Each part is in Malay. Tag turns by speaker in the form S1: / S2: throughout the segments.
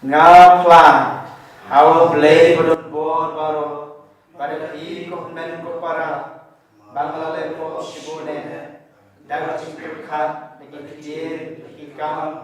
S1: ngapla awo play bodon bor baro pada i ko men ko para bangla le ko sibone daga cikir khat deki kir deki kam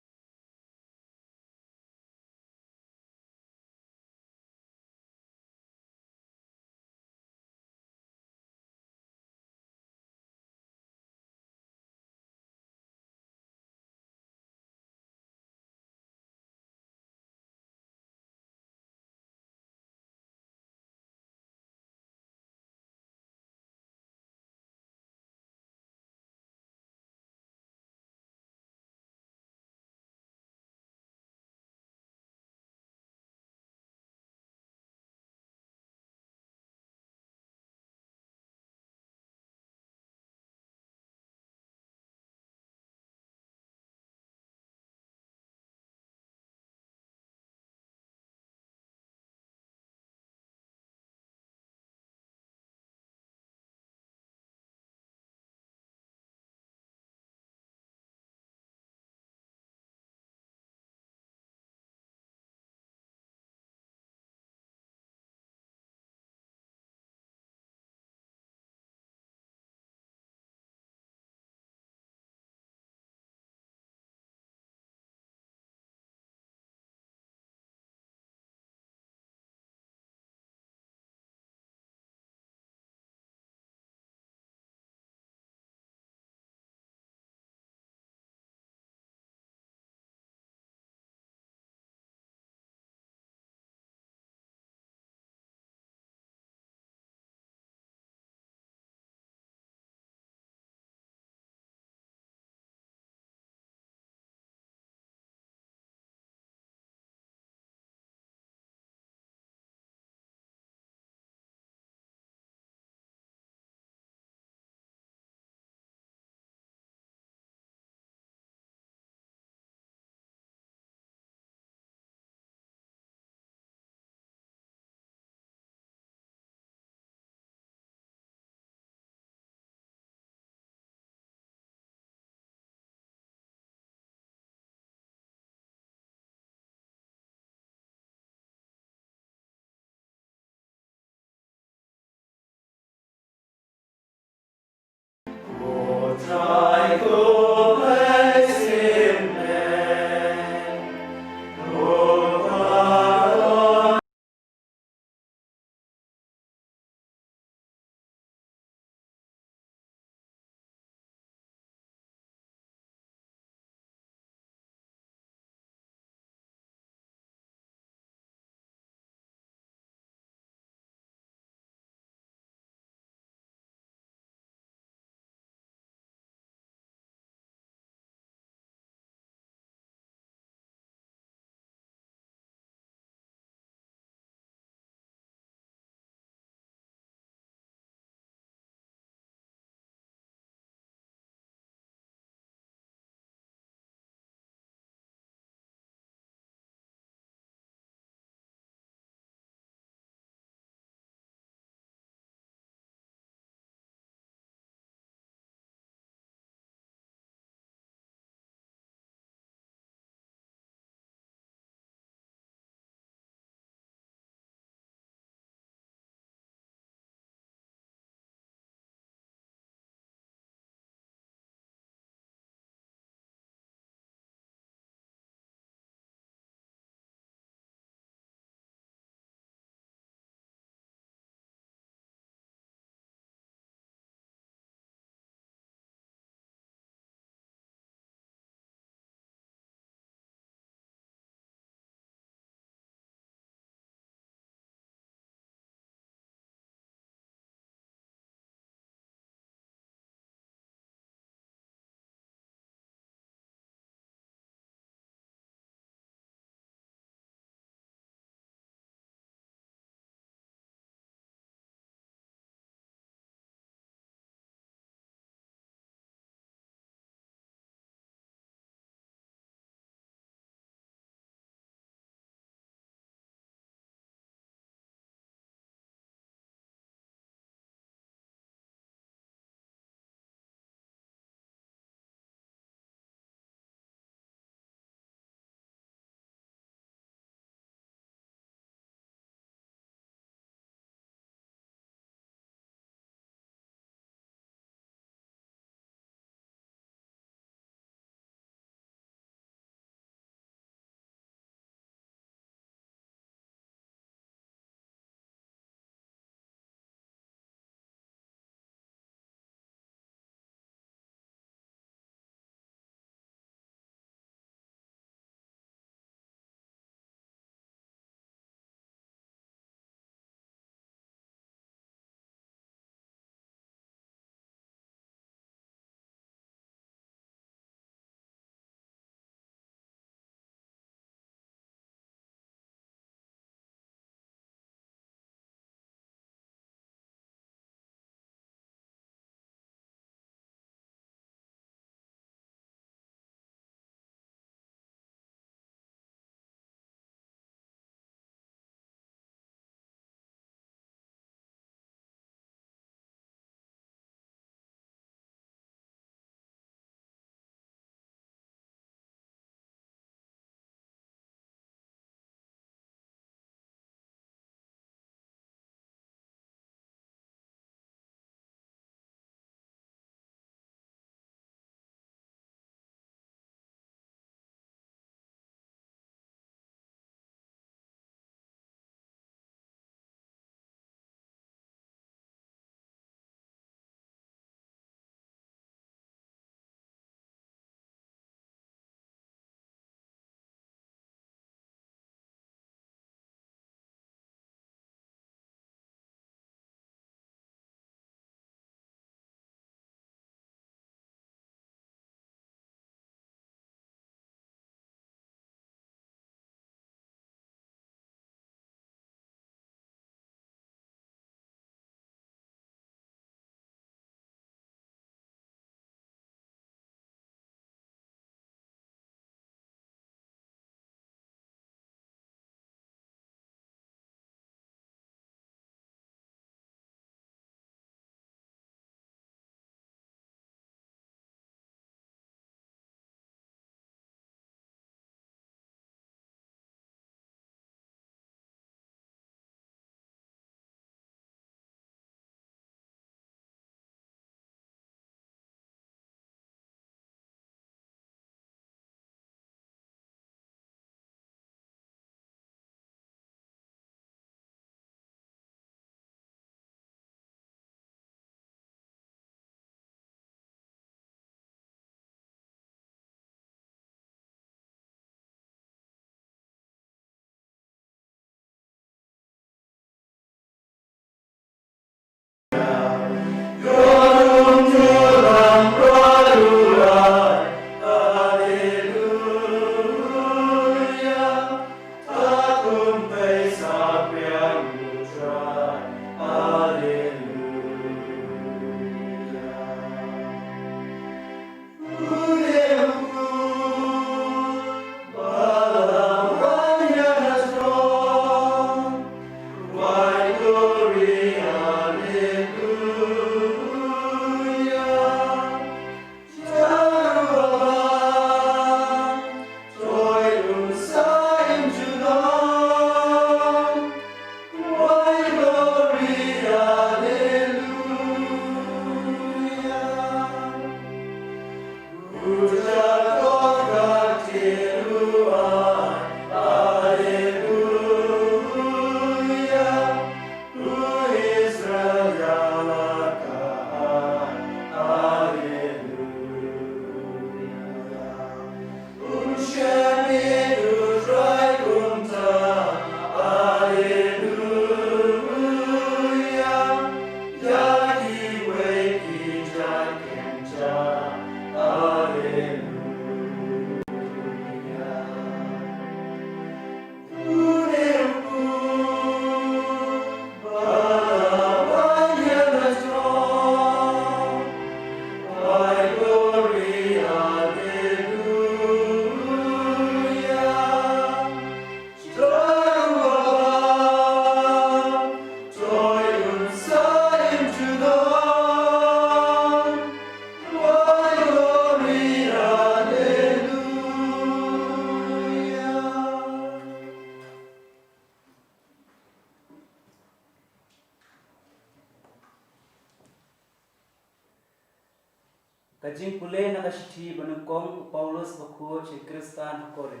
S2: Kajing pule na kasithi banangkong Paulus bakho si Kristan Korin.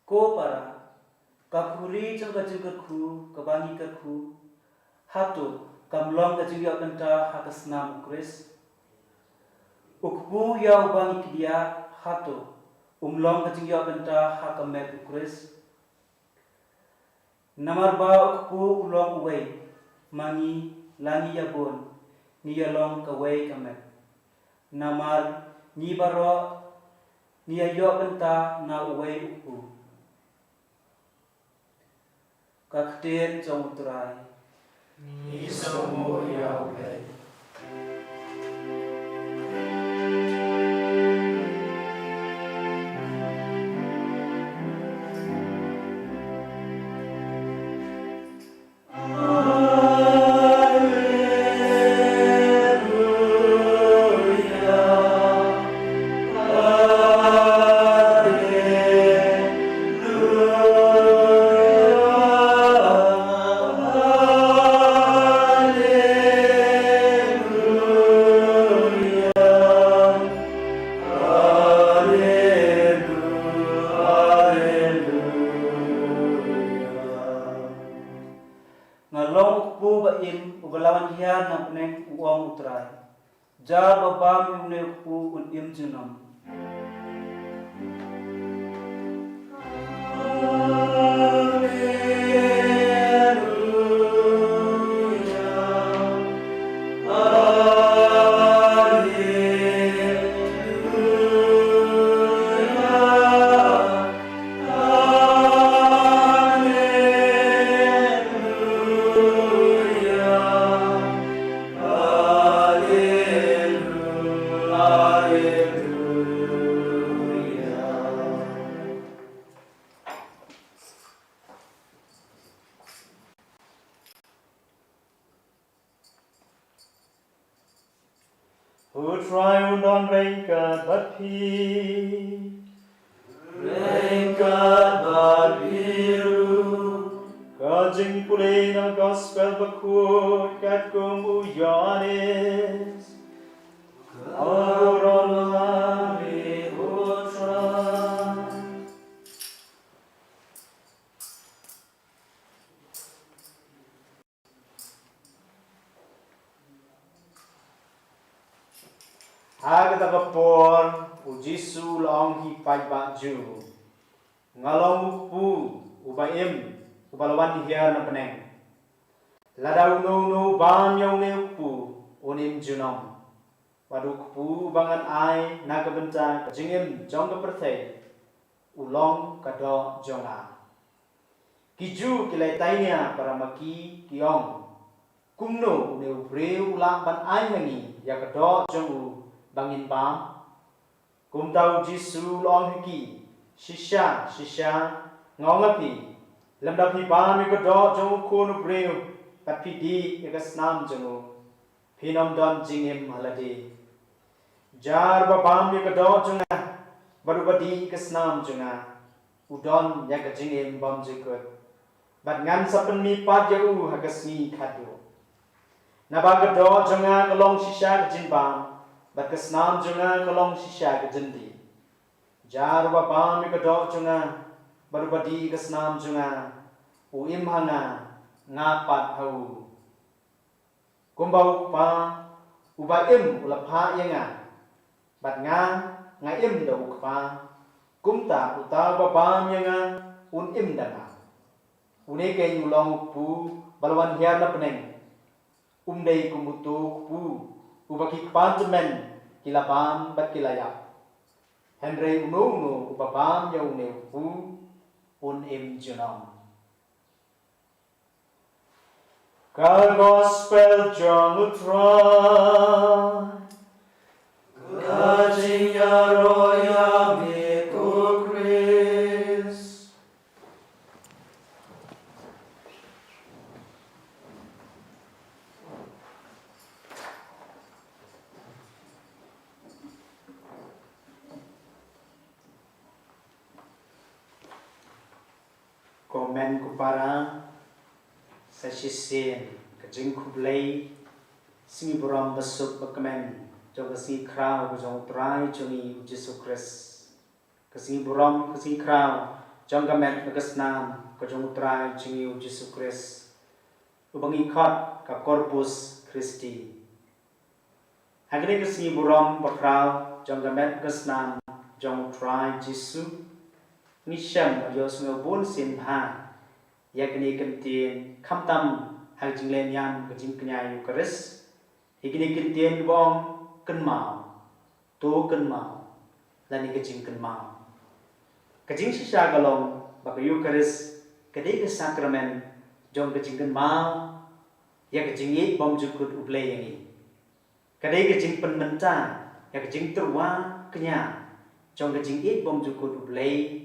S2: Ko para kakhuri jang kajing kakhu kabangi kakhu hatu kamlong kajing ya benta hakasnam Kris. Ukbu ya ubangi kidia hatu umlong kajing ya benta hakamet Kris. Namar ba ukbu ulong uway mangi langi yabon ni yalong kaway kamet. Namar ni baro ni ayo benta na uway ukbu. Kakten jong utrai
S1: Ni somo ya uway.
S2: ngalong ukbu ba im ugalawan hian na peneng uong utrai. Jar babam yune ukbu un im junam.
S3: Utrai undon rengkat batpi Kajing pulay na gospel bakut kat kumu Yohanes Auron lami utrai
S1: Agad agapon ujisu long hi pai baju ngalong upu ubaim ubalawan hiar na peneng ladau no bam yau ne upu unim junom waduk pu bangan ai na kabenta jingim jong ka perthai ulong kado jonga kiju kilai tainya para maki kiong kumno ne ubre ulang ban ai hangi ya kado jongu bangin bam kum tau jisu long hiki shisha ngawngapi lamdap hi bam mi kado jong ko no breu pat pi di snam jongu phinom don jingim haladi jar ba bam mi kado jonga baru badi snam jonga udon ya ka jingim bam jikut bat ngan sapen mi pat ya u hakasni khadu naba kado jonga kalong shisha jin bam bat kesnam junga kalong shisha ke jendi jar ba bam ke do junga baru badi kesnam junga uim hanga ngapat hau kumbau pa ubaim ulapha yenga bat nga im do pa kumta uta ba bam yenga un im dana une ke ulong pu balwan hiar na peneng umdei kumutu pu ubaki kpantemen kilapam bat kilaya Henry uno ubapam yau ne pu un im junam
S3: Ka gospel jong utrai
S1: Kajing ya roya me ko Chris komen ku para sa sisin kajing kublay
S2: Singi buram besuk bekemen jong kasi krau jong trai jongi Yesus Kristus. Kasi buram kasi krau jong kemen begesnam jong trai jongi Yesus Kristus. Ubangi kot ka korpus Kristi. Hagre kasi buram bekrau jong kemen begesnam jong trai Yesus. Ni syam yo sngobun sin ha. Yakni kentien khamtam hang jinglen yam kejing kenyai Eucharis. Ikini kentien bong kenmau, tu kenmau, dan kejing kenmau. Kejing sisa kalong baka Eucharis kedai ke sakramen jong kejing kenmau ya kejing i bom jukut ublay yang i. Kedai kejing penmenta ya kejing terwa kenya jong kejing i bom jukut ublay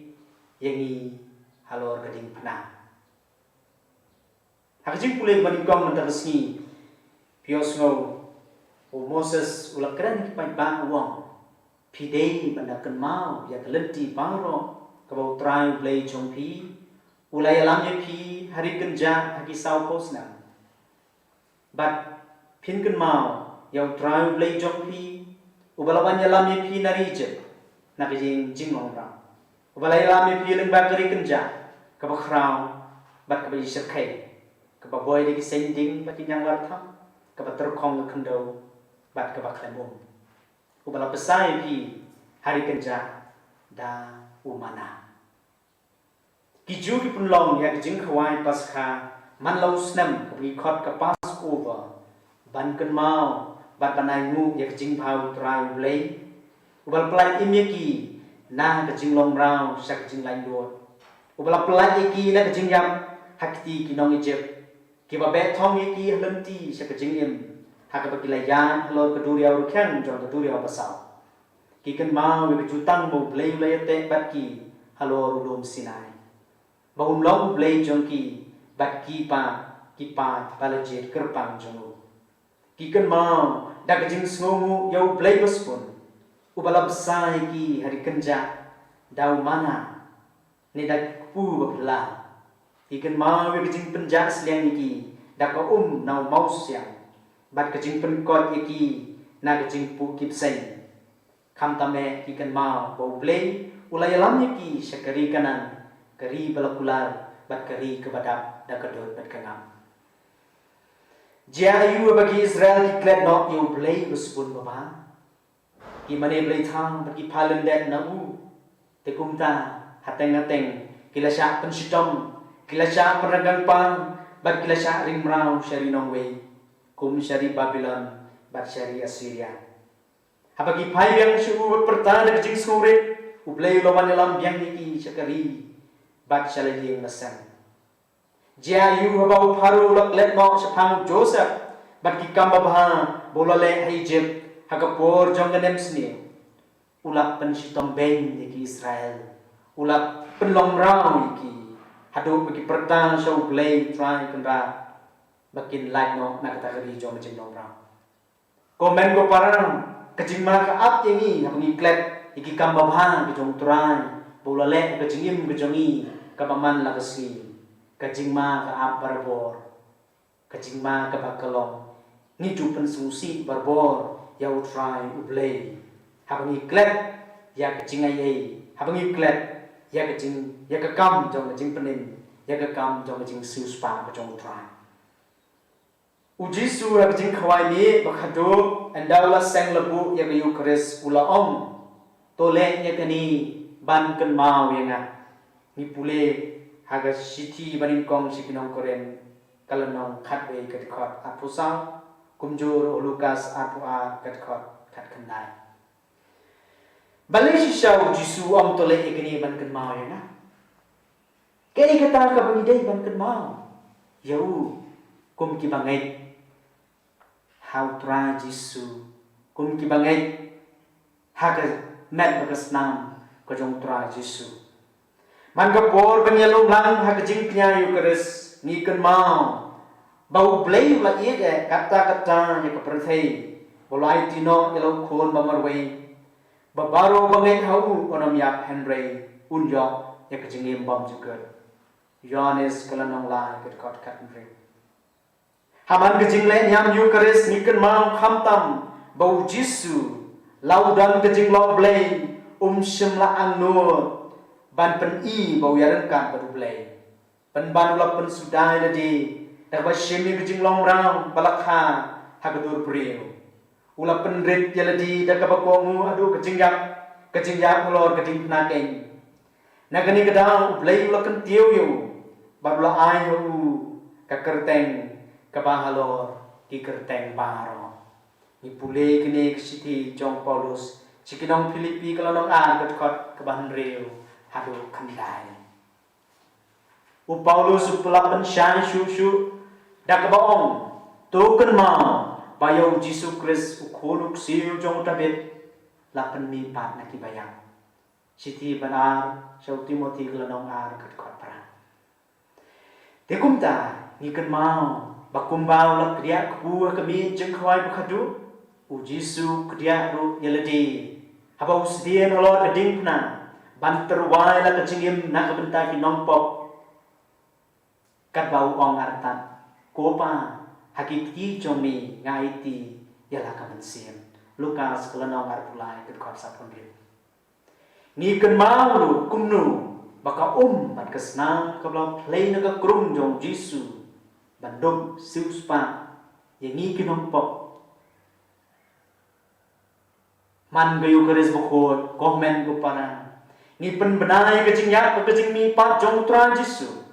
S2: yang i halor kejing penang. Hakjing pulih banikong menterusni pios ngau Moses ulak keren kipai bang uang pidei bandakan mau ya kelenti bangro kabau trai blay jongpi ulai alamnya pi hari kenja haki sau posna bat pinkan mau yang trai blay jongpi ubalawan alamnya pi narije nak jing jingong ra ubalai alamnya pi leng bakari kenja kabau krau bat kabau isyakai kabau boy lagi sending bat yang lartam kabau terkong kendau bat ke baklan ubala besai pi hari kenja da umana kiju ki punlong ya jing khawai paskha man lau snam ki khot ka pas over ban kan mau bat banai ngu ya jing phau trai lei ubal plai imeki na ka jing long rau sak jing lain do ubala plai ki na ka jing yam hakti ki nong ijep ki ba be thong ki halenti sak jing im hak bakilayan halor keduriau rukyang jong keduriau pasau kikan mau we jutang mo blay layate batki halor ulum sinai bahum long blay jong ki batki pa palajir kerpang jong kikan mau dak jing sngomu yau blay baspun ubala besai ki hari kenja dau mana ni dak pu bakla kikan mau we jing penja sliang iki dak nau mau siang bat kejing penkot iki na kejing pu kipseng kam tame ikan mau bau blay ulai alamnya ki syakari kanan kari balakular bat kari kebadap da kedot bat kangam jayu bagi Israel ki klet no yu blay usbun baba ki mane blay thang bagi palen dat na u te kumta hateng kilasya pensitom kilasya peragang pang bat kilasya rimrau syarinong wei kum syari Babylon bat syari Assyria habagi pai yang syubu pertanda kejing sore ublay lawan dalam biang iki syakari bat syalai yang lesan jayu habau paru lak let mo syapang Joseph bat kikam babha bolale Egypt hakapor jongganem sni ulap pensitom ben iki Israel ulap penlong rau iki hadu bagi pertang syau ublay try kendra bakin like no nak kata kali jom macam nong rang komen go parang kejing ma ka ap yengi nak ngiklet iki kam babha ki jong trai bola le kejing im kejongi ka paman la kesli kejing ma ka ap barbor kejing ma ka bakalong ni jupen susi barbor ya utrai ublay habang ngiklet ya kejing ayai habang ngiklet ya kejing ya ka kam jong kejing penin ya ka kam jong kejing suspa ka jong utrai ujisu rak jing khawai ni bakhadu endawla seng lebu ya kayu keris ula om tole nya kani ban kan mau yang ni pule haga siti banin kong sikinong koren kalanong khatwe kat khot apusang kumjur Lukas apua kat khot kat kandai balik sisa ujisu om tole kani ban kan mau yang kani kata ka bangidai ban kan mau yau kum ki bangai how try Jisu kum ki bangai haga met bagas nam ko jong try Jisu man ka por banyalong lang haga jing pnya Eucharis ni kan mau bau blay la ye kata nya ka perthei bolai tino elo khon bamarwei babaro bangai hau onam yak Henry unyo ya ka jing bom juga Yohanes kalanong la kat kot kat Henry
S1: Haman kejing lain yang Eucharis niken mau khamtam bau Jisu laudang kejing lo blay shimla angno ban pen I bau yaran kan badu blay pen ban lo pen sudai ladi dak ba shimi kejing long rang balakha hagadur priu ula pen rit yaladi dak ba kongu adu kejing yak lor kejing nakeng nagani kadang blay ula kan tiu yu babla ayo kakerteng kabahalor ki kerteng baro ni pule kini kesiti jong Paulus sikinong Filipi kalau nong kot kebahan reu hadu kendai Paulus upelapan syai syu dak baong token ma bayo Jisu Kris ukoluk siu jong tabit lapan mi pat naki bayang siti banar syau Timothy kalau nong kot perang tekumta ngiken mau bakumbau lak dia kubu kami jengkwai bukadu Jisu kedia ru yeledi haba usdien olor keding pna banter wai la kecingim nak bentar ki nompok kat bau ong artan kopa hakiki jomi ngaiti yala kamensian Lukas kelenong arpulai kedkot sapon rin ngiken mau lu kumnu baka bat kesnang kabla play naga krum jong Jisu bandom siuspa yang ngiken nompok man gayu keris bukot komen ko para ni pen benai kecing yak kecing mi pat jong tran Jisu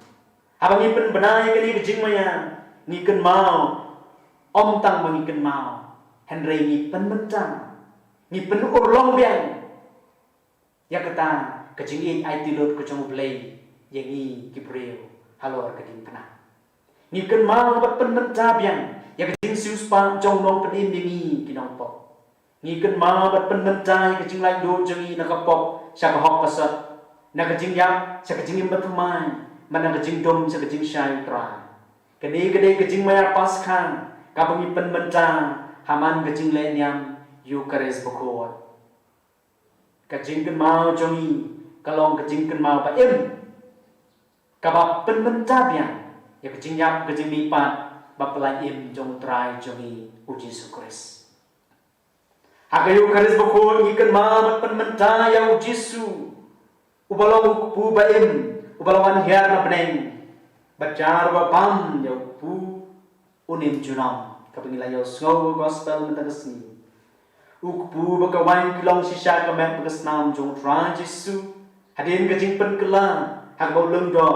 S1: abang ni pen benai kali kecing maya ni ken mau om tang bang ken mau Henry ni pen mentang ni pen urlong biang ya kata kecing i tilot kecing play yang i kibreu halor keding pena ni ken mau bat pen mentang biang ya kecing sius pa jong nong pedim bingi kinong pok ngiken ma bat pen mentai kecing lai do jengi nakapok syak hok pasat nak kecing yak syak kecing im batumai mana kecing dom syak kecing syai tra kede kecing maya pas kan kabangi pen mentai haman kecing le nyam Eucharis bokot kecing ken mau jengi kalong kecing ken mau ba im kabab pen mentai biang ya kecing yak kecing lipat bapelai im jong trai jengi Jisu Kris Hagayu karis bukun ikan mamat pen mentah ya Jisu ubalong pu baim ubalawan hiar na beneng bacar bapam ya pu unim junam kapingila ya snow gospel mentagasni ukpu bakawain kilong sisya kamet bagasnam jong tra Jisu hadin kajing pen kela hagbau lengdo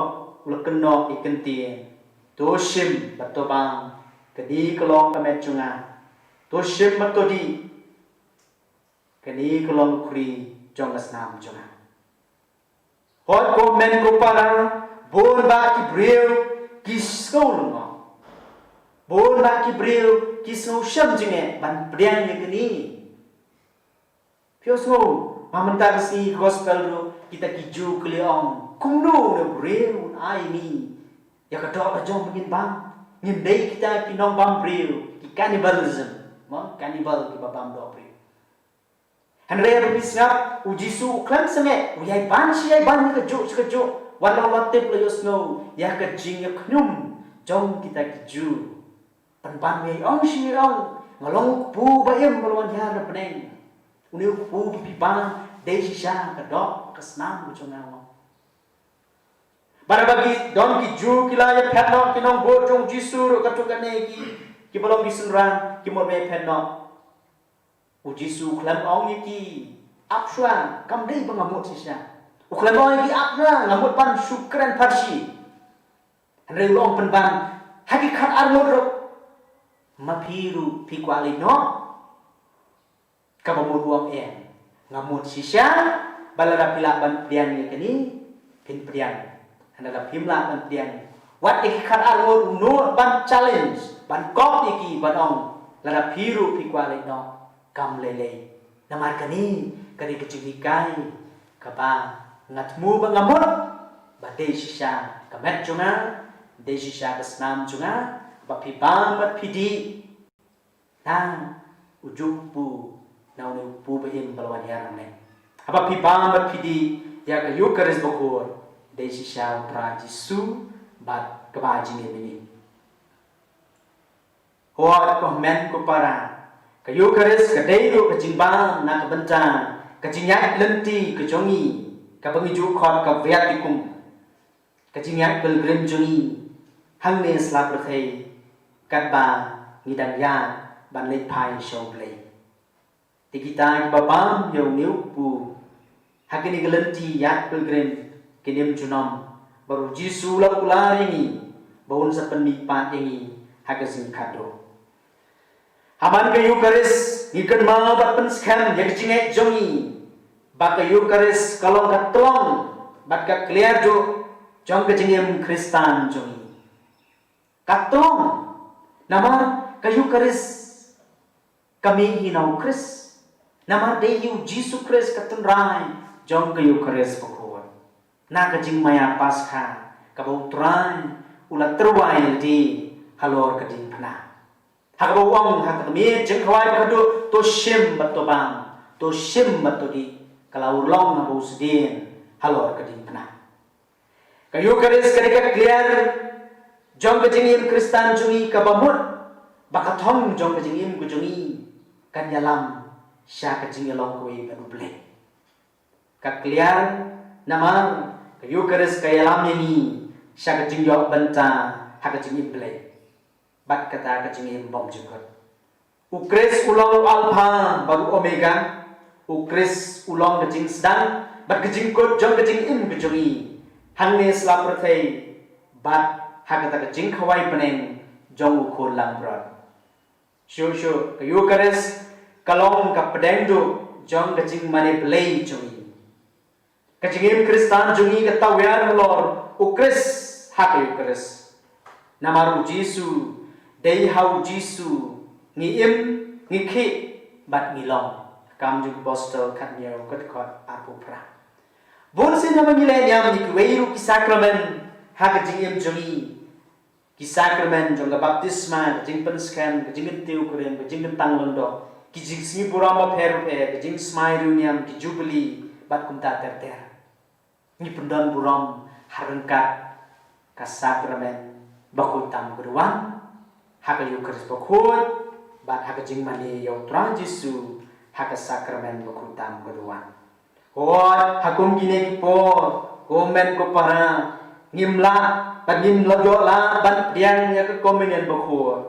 S1: ulakeno ikan tien toshim batobang kadi kelong kamet junga toshim batodi kani kolong kuri jong asnam jonga hot ko men ko para bon ba ki breu ki skol ngo bon ba ki breu ki so sham jinge ban priang ni kini pio so mamenta si gospel ro kita ki ju kleong kumno ne breu ai ni ya ka dok jong begin bang ngin dei kita ki nong bam breu ki cannibalism mo cannibal ki babam do breu Henry berpisah, Jisu uklan sangat, uyai ban siai ban kejuk, walau latip layos no, ya kejing ya knyum, jom kita keju, penban me ong si ong, ngalong pu bayam berwan ya na peneng, uni pu pipan, dei sisa kedok kesnam bucongawa. Barabagi don keju kila ya petno kinong bojong Jisu katukane ki balong bisunran ki morbe petno. Jisu klam ong iki apswa kam dei bangamut sisa uklam ong iki apna ngamut pan syukran parsi Henry long penban hakikat armod mapiru pikwali no kabamut wam ngamut sisa balara pila ban priang ni kini pin priang handala pimla ban priang wat ikat armod no ban challenge ban kop iki ban ong lara piru pikwali no kam lele namar kani kari kecilikai kapa ngatmu bangamut badai sisa kamet junga de sisa kesnam junga bapibang bat pidi nang ujupu nauni upu bahim balwan yarane apa pibang bat pidi ya ka Eucharis bokor de sisa pra Jisu bat kabaji ni Hot ko men ko para. Kayu keris kadai do kejimbang nak benta. Kejingat lenti kejongi. Kabangiju khot ka viatikum. Kejingat pilgrim jongi. Hang ne slap rathai. Kat ba ngidang ya ban lek pai show play. Tikita babam yo niu pu. Hakini gelenti ya pilgrim kinim junam. Baru Jisu la ulari ni. Baun sa pendipan ini hagasin kado. Haman ke Eucharis ikan mau bat penskan yang cingai jongi. Bat ke Eucharis kalau kat telong bat ka clear jo jong ke jingem Kristan jongi. Kat telong nama ke Eucharis kami hinau Kris. Nama deyu Jisu Kris katun rai jong ke Eucharis pokok. Na ke jing maya Pascha kabau trai ulat terwai di halor keding pernah. Hakawang hakami jeng kawai kado to shim bato bang to shim bato di kalau long na busdin halor keding pernah. Kayu keris ketika clear jong kejingim Kristan jungi kabamut bakathong jong kejingim kujungi kan yalam sya kejing long koi badu blek. Ka clear nama kayu keris kayalam ini sya kejing yok benta hakejingim blek. Bat kata kejingim bom juga. Ukris ulang alpha baru omega. Ukris ulang kejing sedang. Bat kejing kot jong kejing im kejungi. Hang ne selap rathai. Bat hakata kejing kawai peneng jong ukul lang berat. Syu ke Eucharis kalong ka pedeng do jong kejing mane belai jungi. Kejingim Kristan jungi kata wiar lor. Ukris hak Eucharis. Namaru Jisu. Day how Jisu ngi im ngi ki bat ngi long kam juk postel kat nyau kat kot apu pra bon sin nama ngi le nyam ni kweiru ki sakramen ha ka jing im jongi ki sakramen jong ga baptisma jing penskan jing tiu kurem jing tang londo ki jing sni burama pher phe jing smai runyam ki jubilee bat kumta ter ter ni pendon buram harengkat ka sakramen bakutam berwan haka Eucharis bakut bat haka jing mani yau Tuhan Jisu haka sakramen bakutam keduan. Hot hakum gine kipo komen ko para ngimla bat ngim lojo la bat diang ya ke komenian bakut.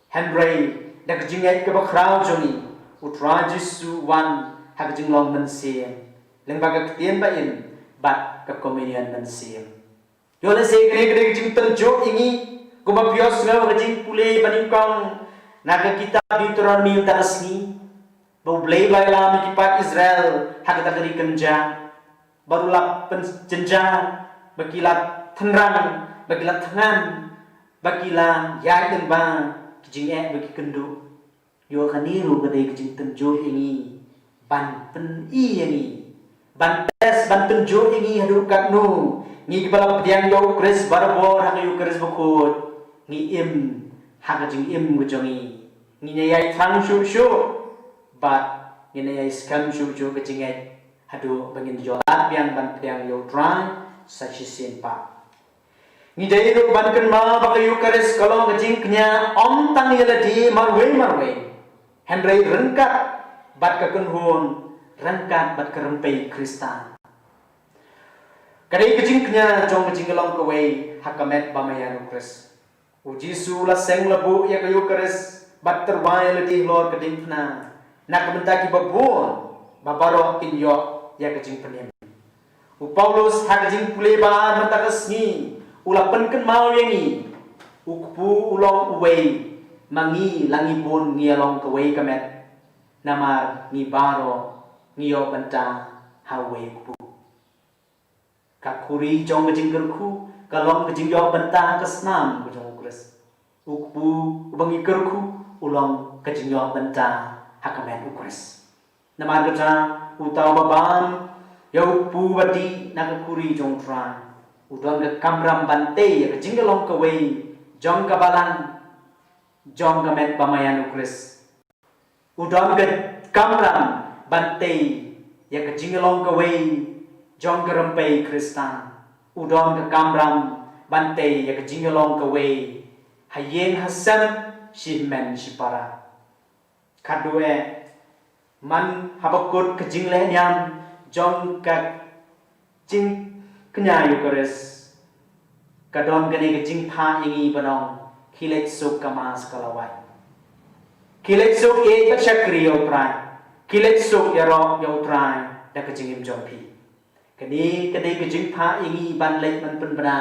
S1: Henry dak jingai ke bakrau joni Tuhan Jisu wan haka jing long mensim lengbaga ketien bain bat ke komenian mensim. Yo le se gre jing tenjo ini Kuma bios ngau kejing pulai paningkong naga kita Deuteronomy utarasni bau blay bayla mikipat Israel hakata keri kenja barulah penjenja bagilat tenrang bagilat tangan bagilah yai dan bang kejing bagi kendu yo kaniru kedai kejing tenjo ini ban pen ini ban tes ban tenjo ini hadu katnu ngi kepala pediang yo Kris barbor hak yo Kris bukut ngi im hak jing im gujongi ngi nyai thang shu shu bat ngi nyai skam shu shu kejing hadu bangin jolat yang ban pediang yo tran sachisin pa ngi dai ru ban kan ma ba yo Kris kalau kejing knya om tang yeladi marwe henry rengkat bat ka kunhun rengkat bat kerempai Kristan kadai kejing knya jong kejing long kawai hakamet bamayan Kris Ujisu la seng lebu ya kayu keris bat terbai ledi lor keding pna nak bentaki babon babaro kin yo ya kejing penim Paulus ha kejing pule ba mentakas ni ula penken mau yangi ukpu ulong uwei mangi langi pun ngialong kawei kamet namar ni baro ngiyo benta hawe ukpu kakuri jong kejing gerku kalong kejing yo benta kesnam kejong ukpu ubang ikerku ulang kejing yo benta hakamen ukres namar keja utaw babam ya ukpu bati nakakuri jong tran udang ke kamram bante ya kejing long kawei jong kabalan jong kamet bamayan ukres udang ke kamram bante ya kejing long kawei jong kerempai Kristan udang ke kamram bante ya kejing long kawei hayeng hasan si men si para kadue man habakut kejing le nyam jong ka jing kenya Eucharis kadon gani kejing pha ingi banong kilek suk kamas kalawai kilek suk e ka chakri otrai kilek suk yaro yotrai da kejing im jong pi kani kejing pha ingi ban lek man pen bana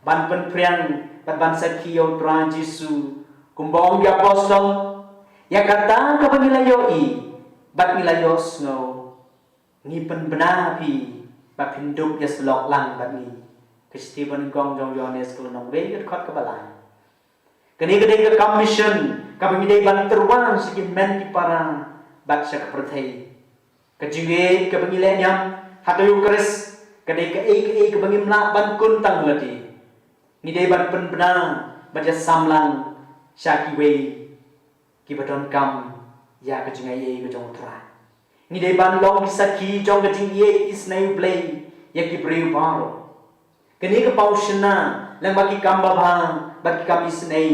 S1: ban pen priang ban sakhi otrai Jesu kumbong ya apostol ya kata ka bangilayo i bat milayo snow ni pen bana pi bat pindup ya slok lang bat ni Stephen Gong Jong Yones kalau nong wei kat kebalai. Kini ke commission kami midai ban teruang sikit men di parang baca kepertai. Kejinge ke pengilai nyam hatu Eucharis kini ke bangim nak ban kun tang lagi. Midai ban pen benang baca samlang syaki wei kibadon kam ya kejinge ke jong terai. Midai ban long kisaki jong kejinge isnai blay ya kibriu baro. Kini ke paushna lang bagi kamba bang bagi kami senai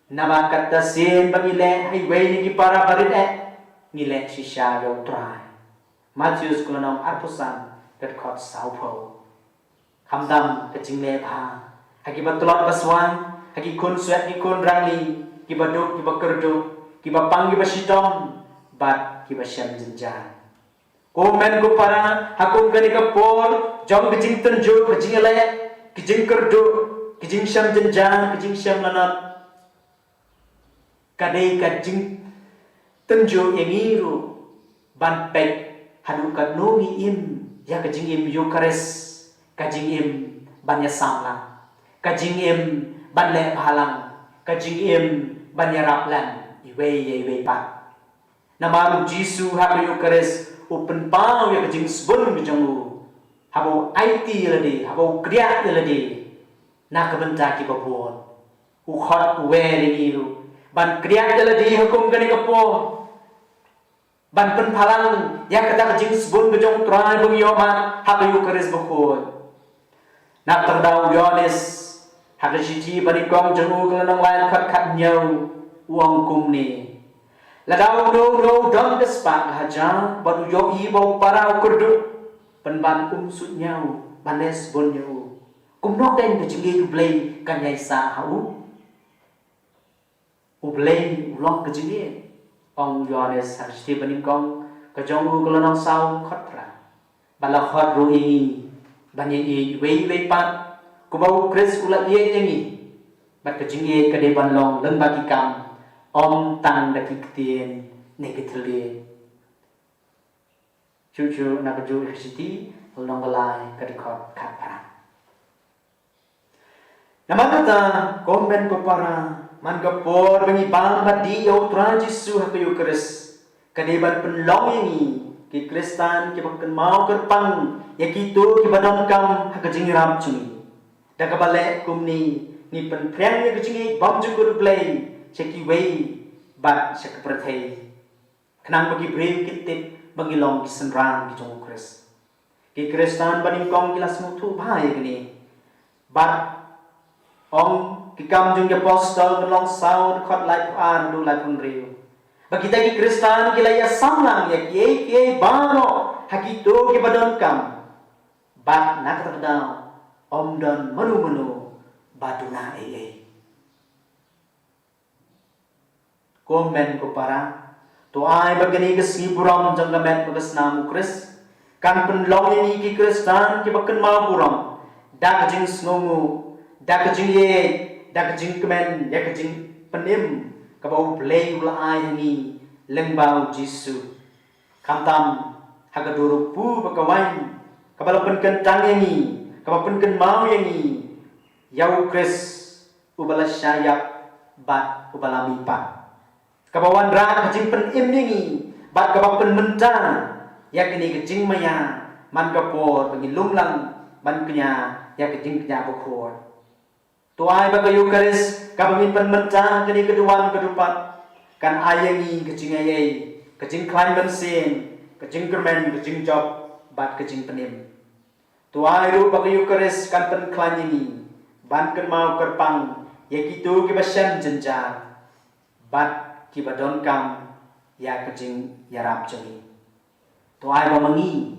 S1: nama kata sen bagi le highway ni ki para barit ngile shisha yo try Matthews kulonong arpusan kat kot saupo hamdam kecing le ba hagi batulot baswan hagi kun suat ki kun rangli ki baduk ki bakerdu ki bapang ki basitom bat ki basyam jenjan komen ko para hakum kani ka por jong kejing tenjo kejing le kejing kerdu kejing syam jenjang kejing syam lanat kadai kejing tenjo yang iru ban pek hadu kat nungi im ya kejing im Eucharis kejing im ban ya samlang kejing im ban le halang kejing im ban ya raplan iwe pat nama Jesu ha Eucharis open pau ya kejing sebun kejangu habo IT ladi habo kriya ladi nak kebentak ki babon ukhot we ni ru ban kriya ladi hukum kani kapo ban pen phalang ya kata kejing sebun kejong trai bung yoman habo Eucharis bukun nak terdau Yohanes hada siji bani kong jengu kelenong lain khat nyau uang kum ni ladau no dong despak haja badu yo i bau para kurdu penban sut nyau banes bon nyau kum nok den kejinge ublei kan yai sa hau ublei ulok kejinge ong Yohanes harsti banim kong kejong kelenong sau khotra bala khot rui banye i wei pat kubau kris kula ye yengi bat kejinge kade ban long leng bagi kam om tang daki ketien nekitli cucu nak ju electricity long galai kadikot kapara nama kata komen ko para man kapor bengi bang badi yo tra Jesu ha Eucharis kadeban penlong ini ki Kristan ki bakken mau kerpang ya kitu ki badon kam ha kejing ram cumi da kabale kumni ni pen preng ya kejing bam jukur play ceki wei bat cek perthai kenang bagi brave kitip bagi long kisenrang ki jong Kris ki Kristan banim kong kilas mutu bhai kini bat ong ki kam jong apostol long sound khot lai an du lai pun riu bagi ta ki Kristan ki laya samlang ya ki bano hakito ki badon kam bat nak terdau om dan menu baduna komen ko para to ai bagani ke siburam janggamet bagas namu Kris kan penlong ini ki Kristan ki bakken mau buram dak jing sngongu dak jing ye dak jing kemen ya jing penim ka bau play ula ai ni lengbau Jesu kamtam haga duru pu bakawain ka balapen kentang ini ka balapen mau ini yau Kris ubala syayak bat ubala mipat kabawan rak kejing pen im ningi bat kabapen mentang ya kini kejing maya man kapor bagi lumlang ban kenya ya kejing kenya bukor tuai bagi Eucharis kabangin pen mentang kini keduan kedupat kan ayangi kejing ayai kejing klaim bensin kejing kermen kejing job bat kejing penim tuai ru bagi Eucharis kan pen klaim ini ban ken mau kerpang ya kitu kibasyan jenjar bat ki badon kam ya kajing yarap jami to ai ba mangi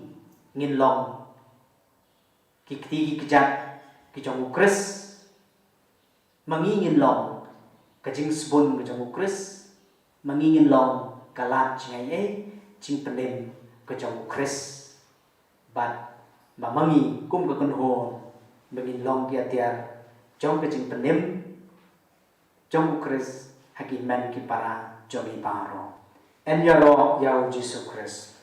S1: ngin long ki kti ki kejat ki jong ukris mangi ngin long kajing sbun ki jong ukris mangi ngin long kalat ngai e ching penem ki jong ukris bat ba mangi kum ka kon hon mangin long ki atiar jong kajing penem jong ukris hakin men ki para jomi paro en yaro yau Jesus Christ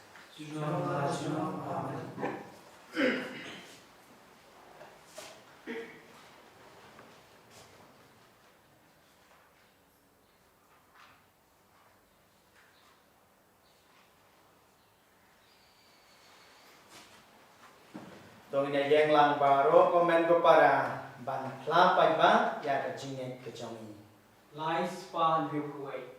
S1: Tong ina yang lang baro komen ko para ban pai ba ya ka jinge ke jomi
S2: Lies pan viewway.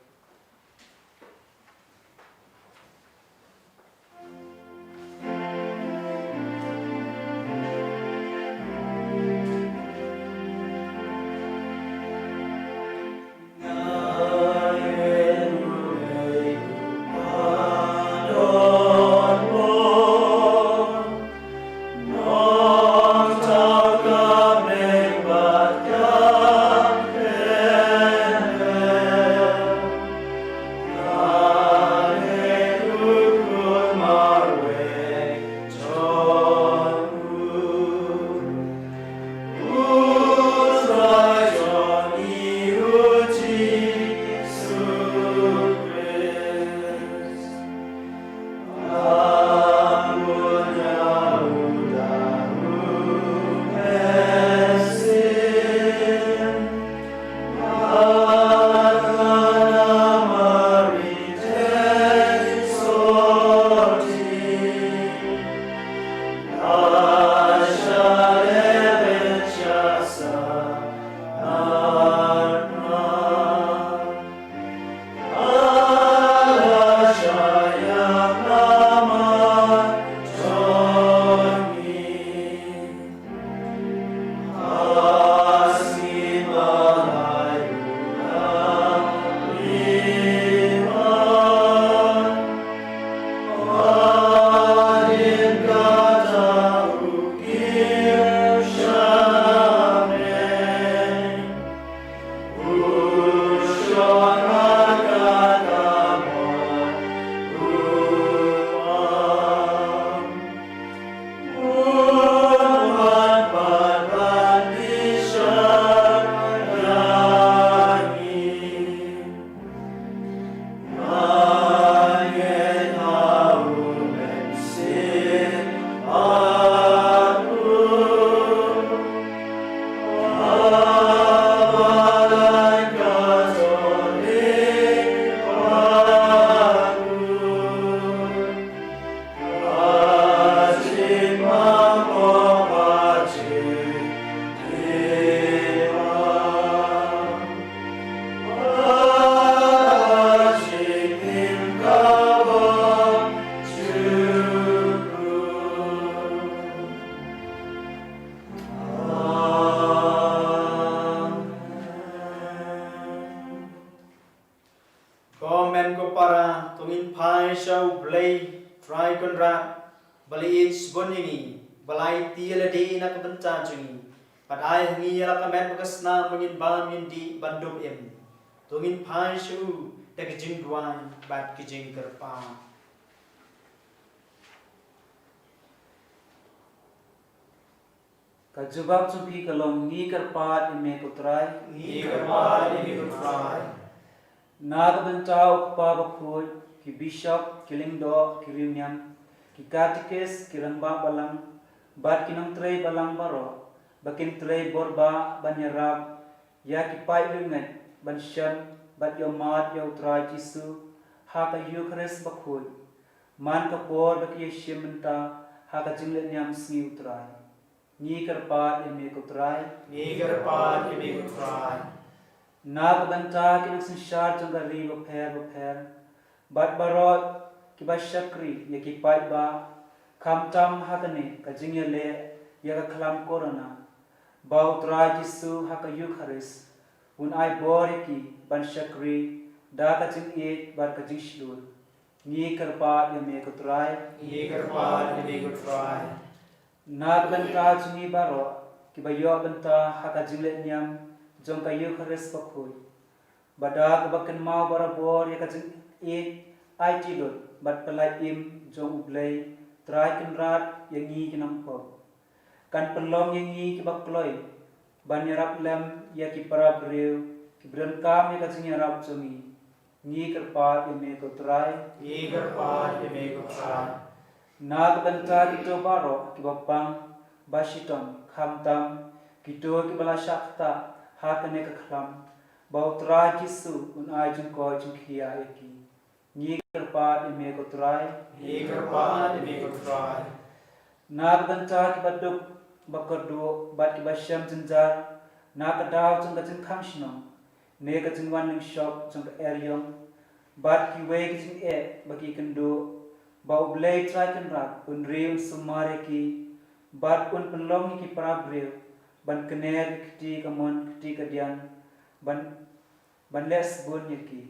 S1: balai tiada di nak benca jungi padai ngi ala kamet bekas na mengin ban min di banduk em tungin pai shu tek jing duan bat ki jing kerpa
S2: Kajubab supi kalong ngi kerpa ime kutrai Nag bencau pa bakhoy ki bishop kilingdo kirimiam ki katikes kiramba balang bat kinong trei balang baro bakin trei borba banyarab ya ki pai ringet ban shan bat yo mat yo trai jisu ha ka eucharist bakhoy man ka por bak yeshim menta ha ka jingle nyam sni utrai ni karpa ime kutrai Nag banta kinang sensyar jangari bapher bat barot ki basyakri ya ki pai ba kam tam hakane ka jingle ya ka khalam korona bau tra jisu ha ka eucharist un ai bor ki ban syakri da ka jing e bar ka jing shlul ngi karpa ya me ko trai
S1: Ye kerpa ye me try.
S2: na banta chungi baro ki ba yo banta ha ka jing le nyam jong ka yo khares pa khoi bada ka bakan mau barabor ya ka jing e ai ti dot bat pelai im jong ublei trai kin rat yang ngi kinam po kan pelong yang ngi ki bak kloi ban yarap lem ya ki para breu ki bren kam ya ka jing yarap chungi ngi karpa ya me ko trai
S1: Ye kerpa ye me try.
S2: Nag banta kito baro ki bapang bashiton khamtam kito ki bala shakta hakane ka khlam bautra kisu un ajun ko jun khiya eki ni karpa ime ko trai
S1: Ye kerpa ye me try.
S2: nag banta ki baduk bakodo bat ki basham jinjar nag daw jun ka jin khamshno ne ka jin wan ning shop jun ka eryong bat ki we ki jin e baki kendo bau blai trai kan rat un reun sumare ki bat un penlong ki para breu ban kener kti kamon kti kadian ban les bun ki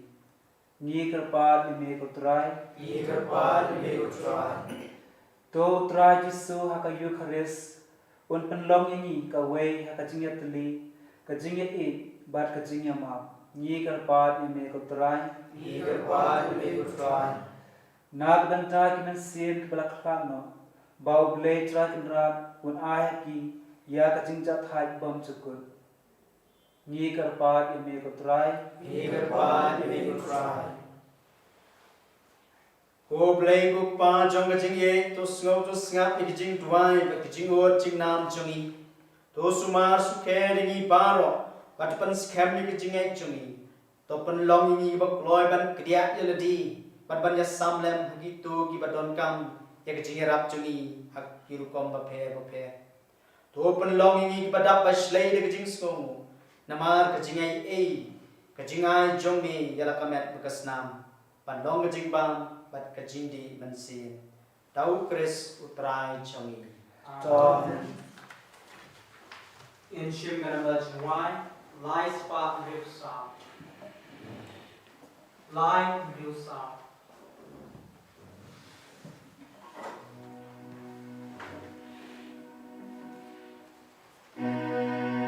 S2: ni karpa ime ko trai
S1: Ye kerpa ye me try.
S2: to trai jisu haka yu khares un penlong ni ka we haka jinget li ka jinget e bat ka jinyama ni karpa ime ko trai
S1: Ye kerpa ye me try.
S2: Nag banta ki men sin belak no bau blai tra kin rat un aya ki ya ka jingjat hai bom chukul ni karpa ime ko trai
S1: Ye kerpa ye me try.
S3: Ho play book pa jong jing ye to sngau to snap ki jing duai ba ki jing o jing nam chungi to sumar su ke ringi baro bat pan scam ni ki jing ek chungi to pan long ni ba kloi ban kriya yeladi bat ban ya samlem gi to ki badon kam ya ki jing rap chungi hak ki rukom ba phe to pan long ni ki badap ba shlei de ki jing skong namar ka jing ai ka jing ai jong ni yala kamet bekas nam pan long ka jing bang bat ka jing di mansin tau kris utrai chongi
S2: Amen.
S4: In Shimganamaj Y, Lai Spa Rivsa. Lai Rivsa.
S3: Amen.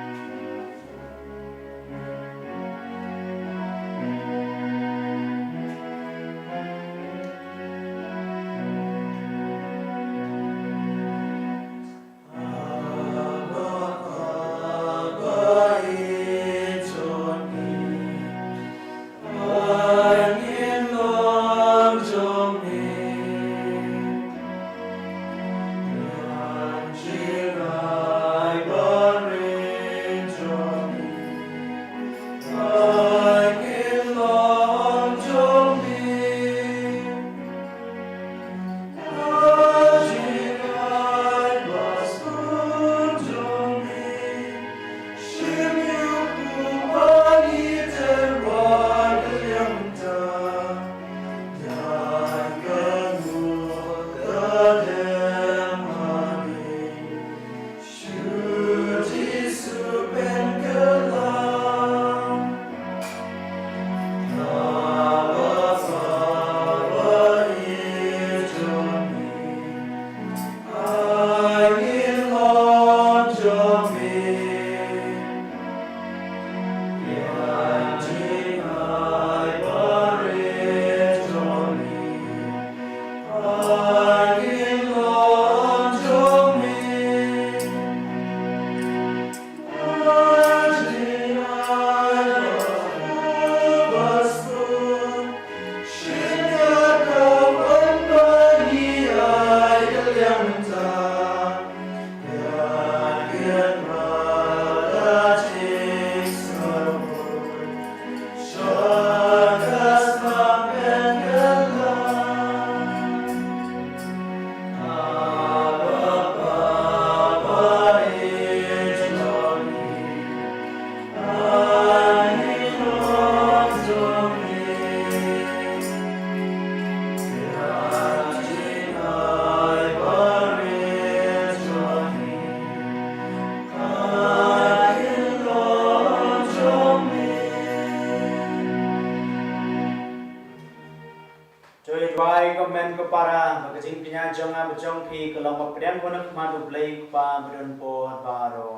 S1: jong phi ka long ma pren ko na ma du blai pa bron po ba ro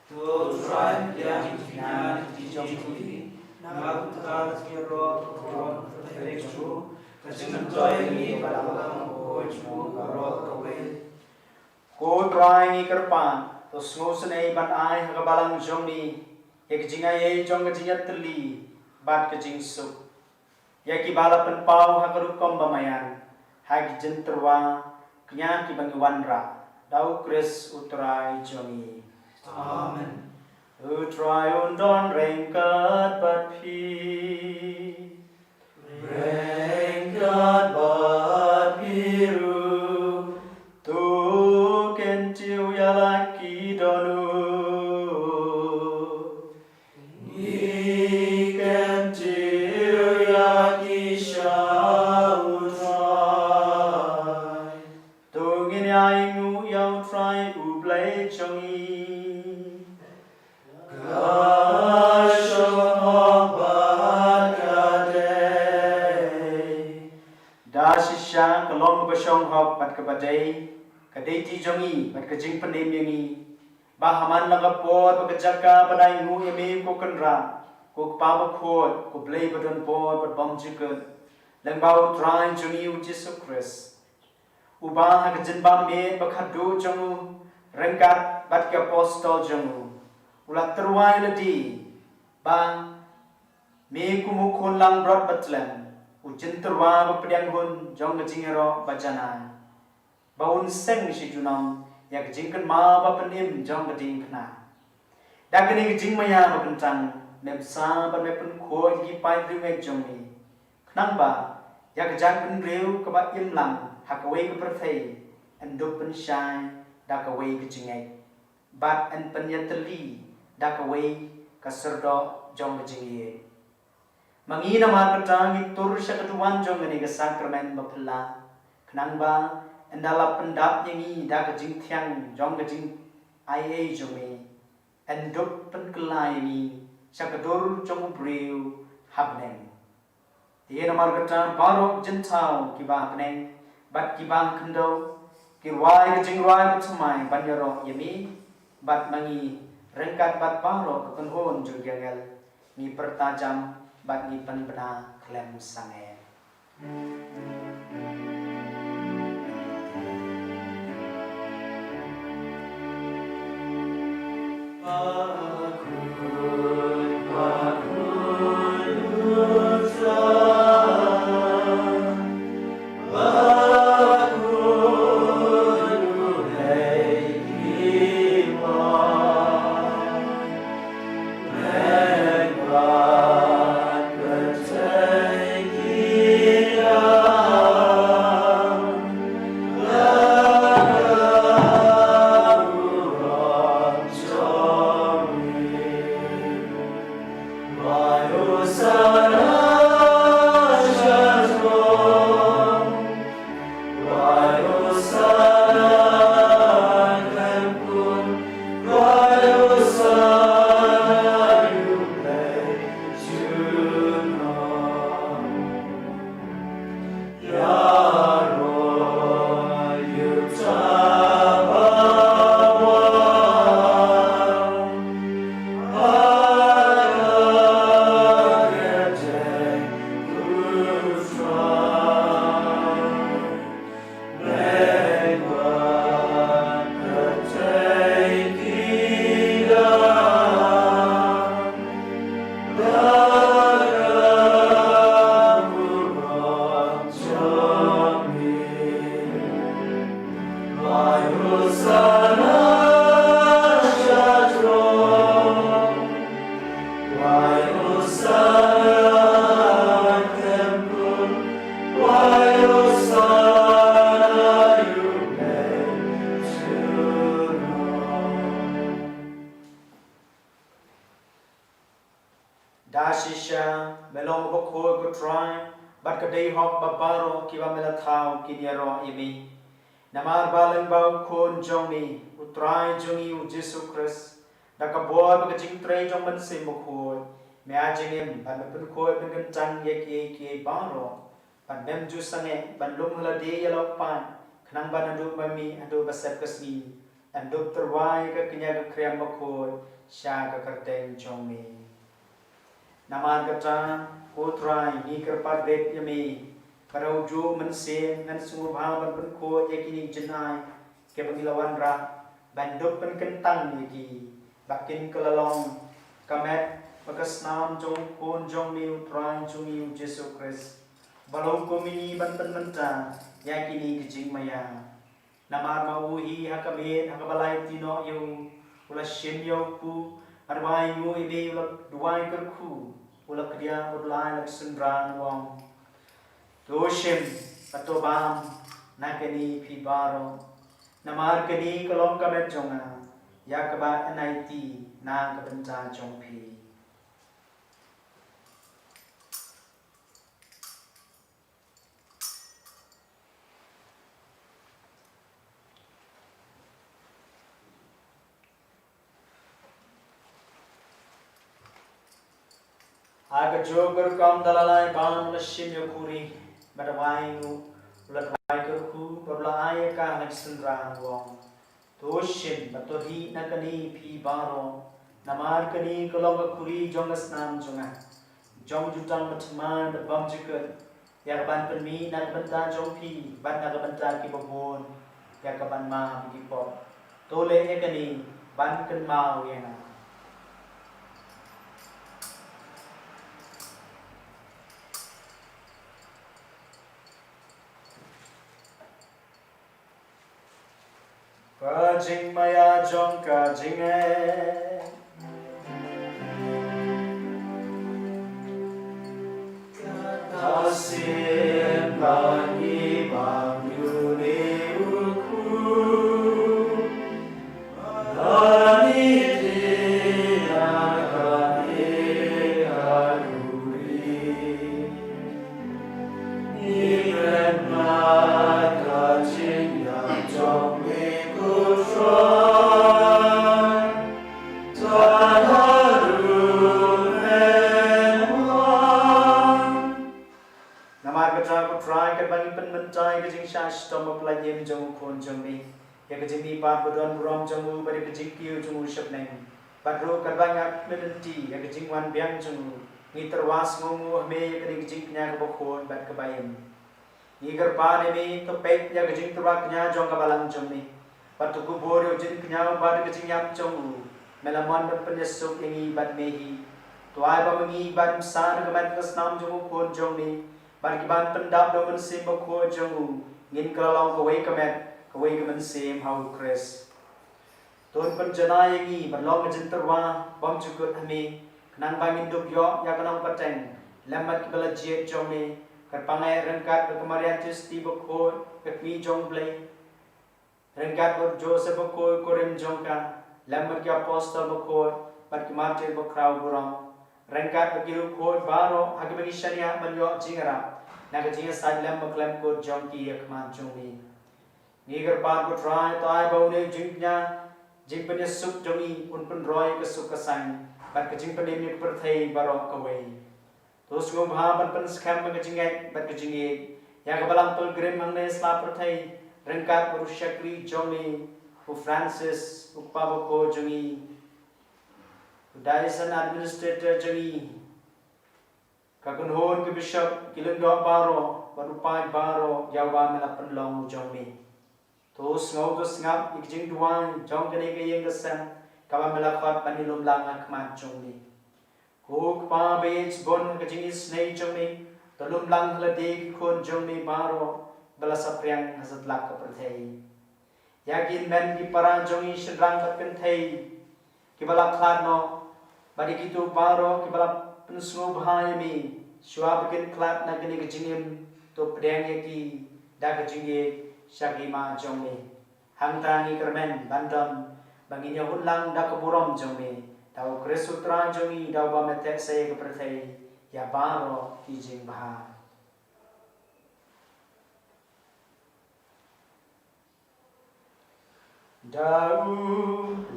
S2: Tu trai yang jinan di jong ti na ta skero ro te chu ka jing joy ni ba la ko chu ro ka we
S1: ko trai ni kerpan to sngo snei ban ai ha balang jong ni ek jinga ye jong ka jinga tli bat ka jing su ya ki bala pen pau ha ka kom ba mayan ha ki jin terwa knya ki bang wan ra dau kris utrai jong ni
S2: amen
S1: utrai on don reng kat bat phi
S2: reng kat bat biru
S1: tu ken chiu ya la ki donu
S2: ni ken chiu ya ki shau trai
S1: tu ngin ai ngu yau trai u blai chong yi
S2: ka shong hong bat ka day
S1: da shisha kalong ba shong hop pat ka badai ka dei ti jong yi pat ka jing panem yang yi ba haman la ka pot ba ka jaka ba dai ngu ye me ko kan ra ko pa ba khot ko blai ba don pot pat bom chicken lang ba trai jong yi u Jesus Christ u ba ha ka jin ba me ba kha do jong u rengkat bat ka apostol jong u ulat terwai la di ba me ku mu khon lang brot batlan u jin terwa ba pdiang hun jong ka jingero ba jana ba un seng shi junam ya ka jing kan ma ba panim jong ka ding khna da ka ni jing ma ya ba kan chang nem sa ba me pen kho ki pai ri me jong ni khnang ba ya ka jang pen riu ka ba im lang ha ka wei ka per thei an do pen shai da ka wei ka jing ai bat an pen ya tali da ka wei ka serdo jong ka jing ye mangi na ma ka tang i tur sha ka tuan jong ni ka sakramen ba phla khnang ba andala pendap yang i da ka jing thiang jong ka jing ai ai jong ni and dop pen kelai ni sha ka dur jong briu habneng ye na mar ka tang baro jentau ki ba habneng bat ki bang khndo ki wai ka jing wai pa samai ban yaro yemi bat mangi rengkat bat baro ka kan hon jong gengel ni pertajam bat ni pen bena klem sange da shisha melong ba kho ko try bat ka dei hok ba baro ki ba mela thau ki ni ro imi namar balang ba khon jong ni utrai jong u Jesus Christ da ka boy ba ka jing trai jong man se mo kho me a jing em ba me pen kho pen kan chang ye ki baro ban mem ju sange ban lum hala de ya lo pan Kenang ban adu mami adu basep kesni adu terwai ke kenya ke kriam bakoi sya ke kerteng jongmi. Nama kata kutrai ni kerpat bet yami karau ju mensin ngan sungguh ban penko yakini jenai ke pengilawan ra banduk pen kentang yaki bakin kelalong kamet bakas nam jong kun jong mi utrai jumi Yesus Kristus balau komini ban pen menta yakini kijing maya namar mauhi hakamet hakabalai tino yu ula shin yu ku arwai mu ibe ula duai kerku ula kedia ulai lak sendran wong doshim atau bam nakani pibaro namar kani kolong kamet jonga yakaba naiti na kabenta jongpi. Aga jogar kam dalalai bam lashim yakuri badawaingu ulat waikerku berlai ka naksendran wong doshim batohi nakani pi baro namar kani kolong kuri jongas nam jonga jong jutang matman bam jikat yakaban penmi nakabenta jongpi ban nakabenta kibabon yakaban ma bigipot tole ekani ban kan mau yana. Kajing maya jong kajing Kasin bani bang yuni uku Bani dia kani aluri Niren ma kajing yang jong Mentai ke jing syash tomo pelayem jong kon jong ni ya ke jing ni pa bodon rom jong u bari ke jing kiu jong u shep neng padro kadbanyak menenti ya ke jing wan biang jong u ni terwas ngomu me ya ke jing nya ke bokon bat ke bayem ni gar pa ne me to pek ya ke jing turak nya jong ka balang jong ni patu ku bor yo jing nya bat ke jing yap jong u melamon bat penyesuk yangi bat mehi to ai ba mengi bat san ke bat kesnam jong u kon jong ni Barkiban pendap do mensim bako jongu ngin kalalong kawai kamen sim hau Kris. Ton penjana yangi berlong jenterwa bam cukut hami kenang bangin duk yo ya kenang pateng lembat kebala jiet jong ni kerpangai rengkat berkemarian justi bako kekmi jong blay rengkat berjo sebako korim jongka lembat ki apostol bako barkimatir bakrau burang rengkat begitu kod baro hagi bagi syariah menyo jingara naga jinga sadlam maklem kod jongki yakman jongni nigar pan ko try tai baune jingnya jingpenya suk jongi unpun roy ke suk kasang bat ke jingpenya ni perthai baro kawai tos ngom ha ban pen skam ke jingai bat ke jingi ya ke balang pilgrim mangne sla perthai rengkat baru syakri jongni ku Francis upabako jongi Dyson administrator jagi kakunhon ke bishop kilendok baro barupai baro yawa mela penlong jongmi tos ngau to ngap ikjing duang jong kene ke yeng kesam kawa mela khat panilum lang akmat jongmi kuk pa bej bon ke jing snei jongmi tolum lang hlade kon jongmi baro bala sapriang hasat lak ke perthei yakin men ki para jongi sedrang katken thei ki bala khat no bagi kita baro kibala pensuh bahaya mi suap bikin klat nak kini kejingim tu pedang yaki dah kejingim syakima jongmi hangtani kermen bandam banginya hulang dah keburam jongmi tahu kresutra jongmi dah bametek saya kepertai ya baro kijing bahaya Dau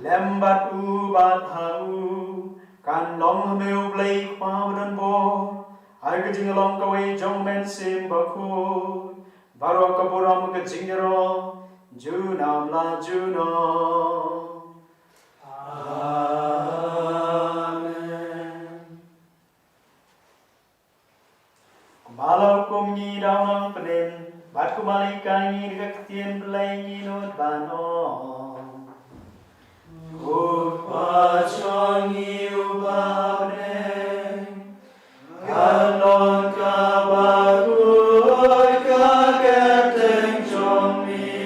S1: lembat ubat hau kan long meu blai kwa dan bo ai ke jing long kawai jong men sim ba khu
S3: Baro kapuram ke jingjero junam la juno. Amen. Kumalau kum nyi daw nang penin, bat kumalikai nyi dekatien belai nyi not banon. Kupachangi ubabne, kalon kabagut kageteng chomi,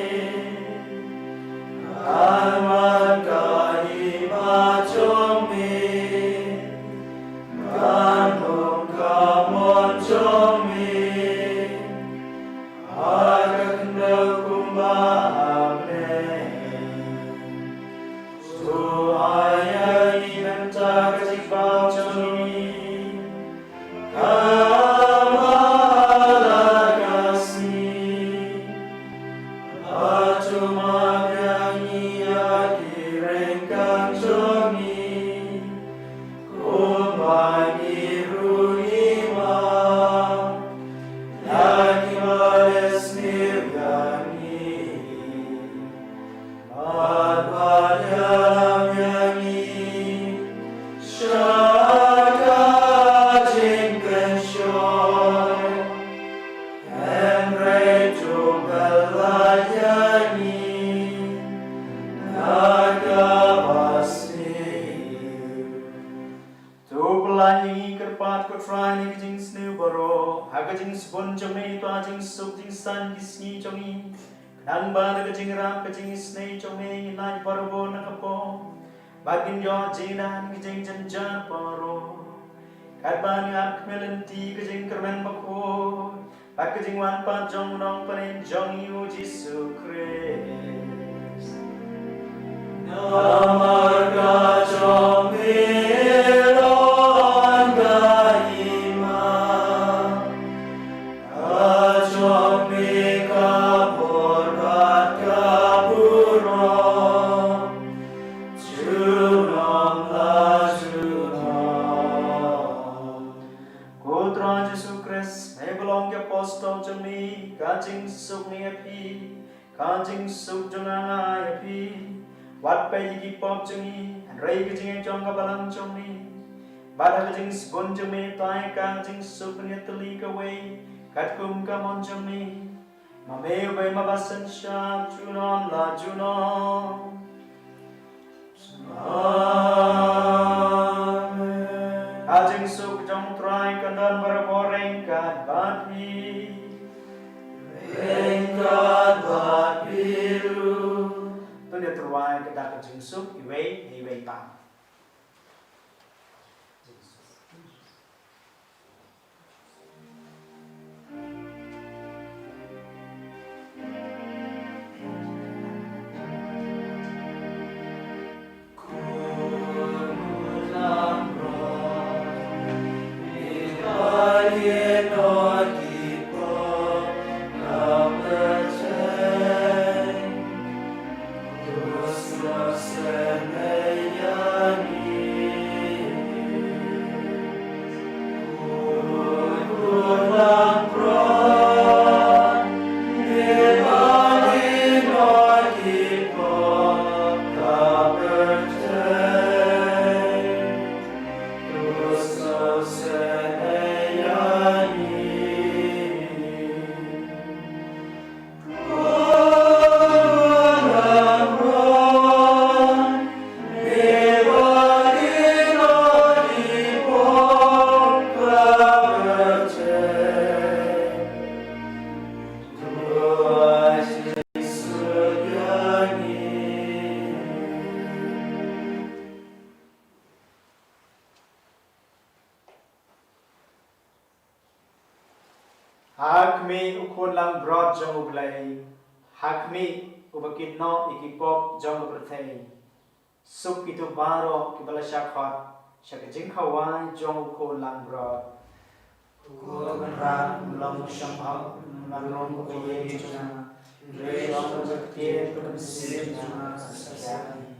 S3: kalman kahima chomi, kanum kamon chomi, agakna kumbabne. Suaya inventa kasibau chomi, kamala kasih, acuma biangi akirengkang chomi, kumbani ruhima, yaki males nirgani, madhvadyalam yangi, shaka jingken shoy, emre jubelayangi, nagavasi. Tu pelangi kerpat kutrani kejing snu baro, hagajing spon jome tu ajing suk jing san gisni jongi, kenang bana kejing ram kejing isne jome nginaj barbo nakapo, bagin yo jinan kejing jenjan baro, kadban ngak melenti kejing kermen bako, bak kejing wan pa jong nong panen jong yu Jisu Christ. Namarga jomilon kahima, ajomi kapurbat kapuro, junom la junom. Putra Jesu Christ, nebelong ke apostol jemi, kajing suk ni api, kajing suk jangan api, wat pai gi pop jengi, rei kejing jong kabalang jomni, bada kejing spon jemi, tai kajing suk ni teli kawe, kat kum kamon jemi, mame bai mabasan syam junom la junom. Amen. Kajing suk jong trai kandan berboreng kat bati, rengkat bat biru. Tu dia terwai kedak kajing suk iwei pang. Hakmi ukun lang brod jong ublay, hakmi ubakin no ikipop jong ubertay, suk itu baro kibala syakot, syakajing kawai jong ukun lang brod. Ukun ram long syamhak, malong ubaye jona, re long ubakin pemsir jona sasani.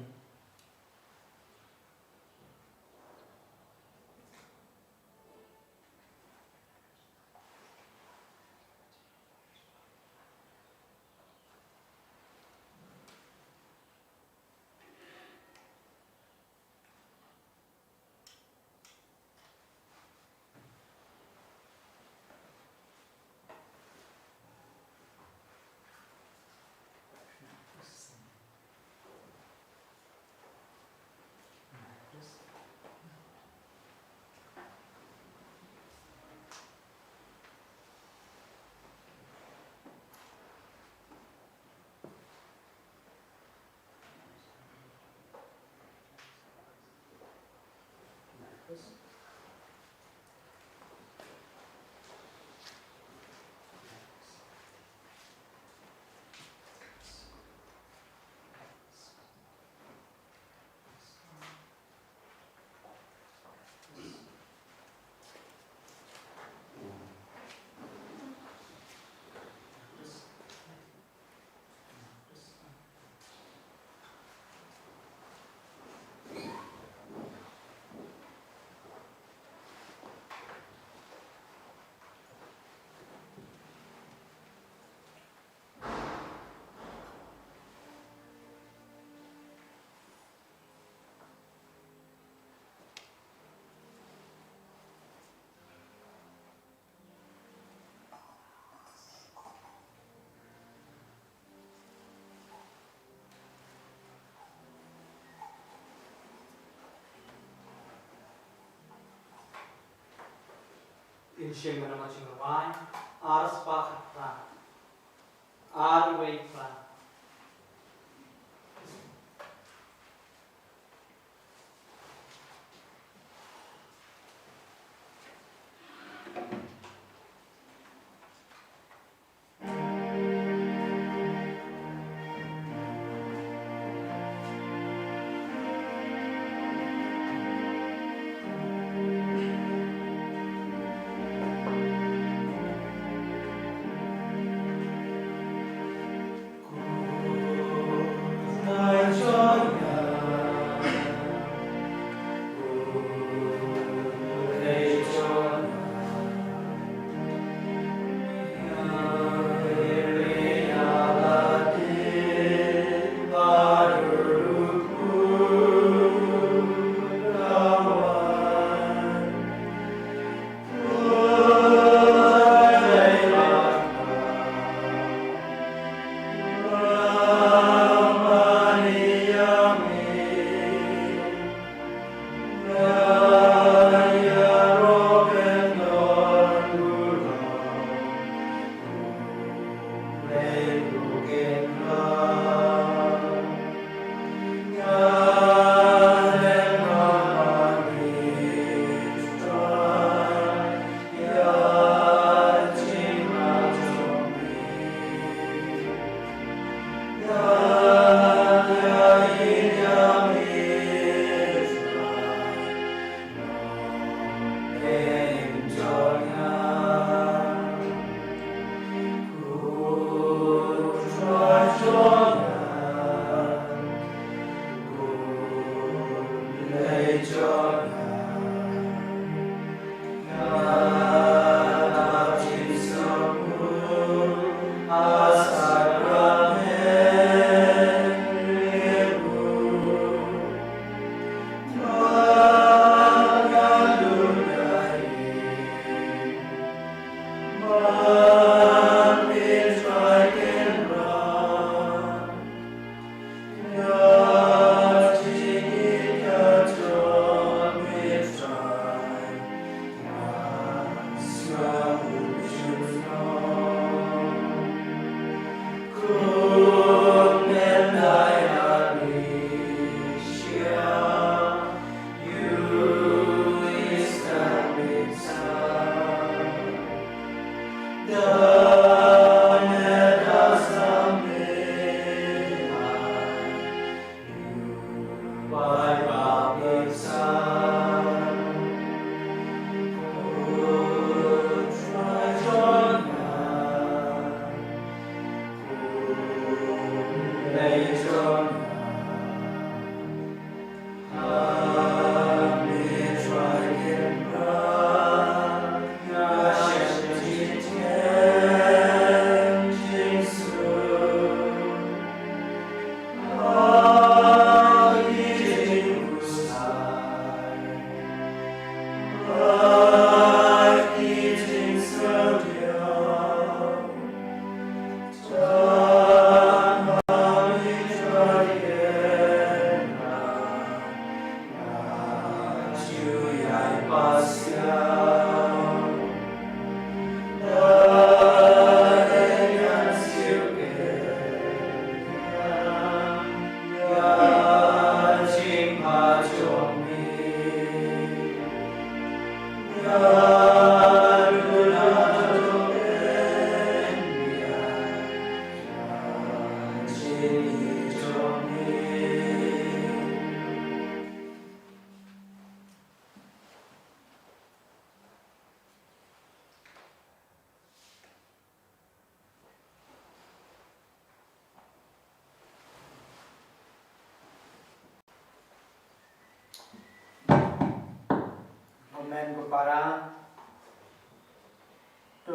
S4: In shame and much in wine, our spark plan, our way plan.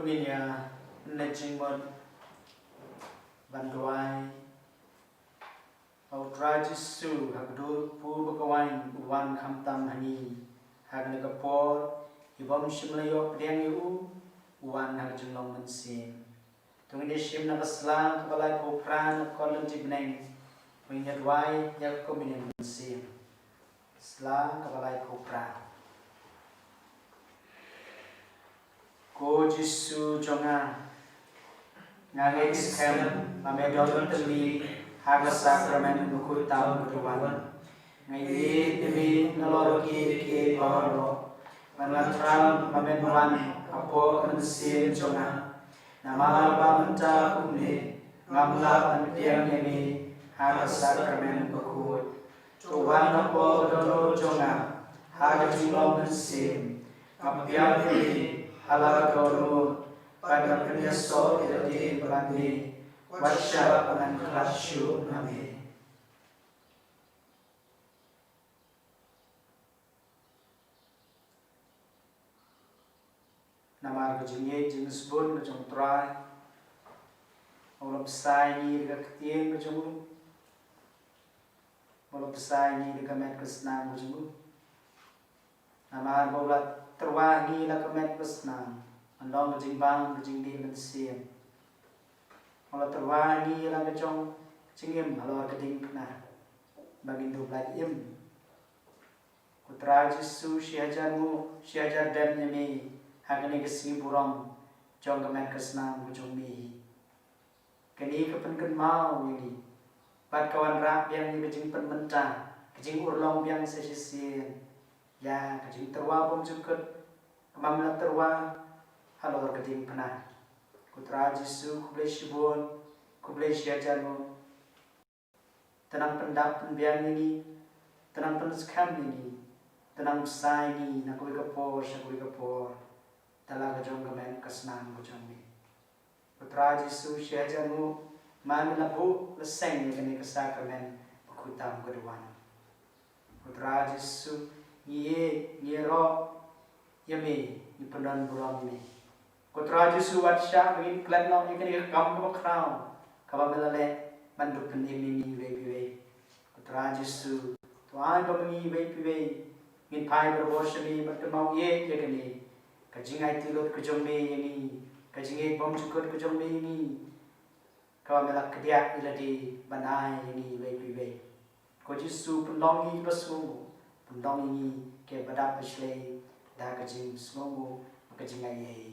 S3: Kuminya Nejingon Banduai Autra Jisu Hagdur Pu Bakawain Uwan Kamtam Hani Hagnegapor Ibom Shimlayo Priang Yu Uwan Hagjunglong Mansim Tungin Shim Nakaslang Kabalai Popran Kolon Tibneng Winyadwai Yak Kuminya Mansim Slang Kabalai Popran Ko Jisu Jonga Ngangai Kiskem Mamedon Teli Haga Sakramen Mukutam Kuduan Ngai Demi Naloroki Ki Paro Manatram Mamenwan Apo Kansin Jonga Nama Bamanta Kumne Ngamla Antiang Yemi Haga Sakramen Mukut Tuan Apo Dono Jonga Haga Jumlong Kansin Kapiang Yemi Ala Dono pada penyeso jadi berani wasya pengan kelasyu nami. Nama kejengye jenis bun kejeng trai, malam besar ni dekat ketieng kejeng, malam besar ni dekat met kesenang kejeng. Nama bolat terwangi lah kemet pesnang, andong kejing bang kejing di mensiam. Kalau terwangi lah kejong kejingim kalau keding kena, bagindu belai im. Kutra Jesu siajarmu siajar dan nyemi, hakani kesingi burong, jong kemet kesenang kejong mi. Kini kepenken mau ini, bat kawan rap yang ni kejing penmentah, kejing urlong yang sesisian. Ya, kejing terwa pun cukup kemamla terwa halor keding penah kutra Jesu kublai shibun kublai siajarmu tenang pendak penbiang ini tenang pensekam ini tenang besar ini nak kui kapor syakui kapor telah kejong kemen kesenang kejong ni kutra Jesu siajarmu mami labu leseng ni kini kesakramen kutam keduan kutra Jesu Ye ro yami ipendan buram ni. Kutra Jesu watsya begin klan no ikan kam kam krau. Kaba melale manduk penimi ni we. Kutra Jesu tuan kami we. Min pai berboshmi berkemau ye kini. Kajingai tilot kejombe ini. Kajingai bom cukut kejombe ini. Kaba melak kediak iladi banai ini we. Ko Jesu pendongi besu. Pendong ini ke badap pesley dah kejing semoga kejing ayai.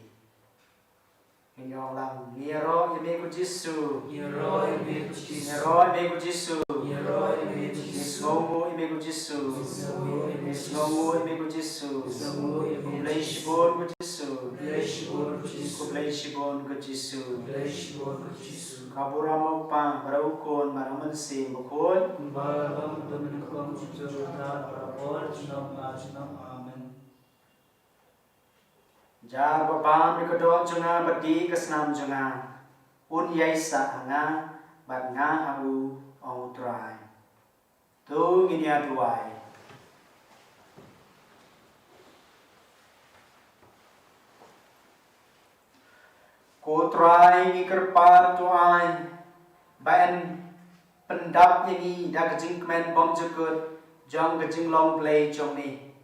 S3: Inyong lam niro ime ku Jesu. Niro ime ku Jesu. Semoga ime ku Jesu. Semoga ime ku Jesu. Kublai shibon ku Jesu. Kublai shibon ku Jesu. Kaburamo pang baraukon maraman sim bukon.
S2: Baram temen kong cipta barabor jinam amen.
S3: Jar bapam nikodok junga badi kesenam junga. Un yaisa anga bad nga au trai. Tu ngini aduai. Ko trai ni kerpar tuai. Baen pendap ini dah kejing kemen bom jekut jong kejing long play jong ni.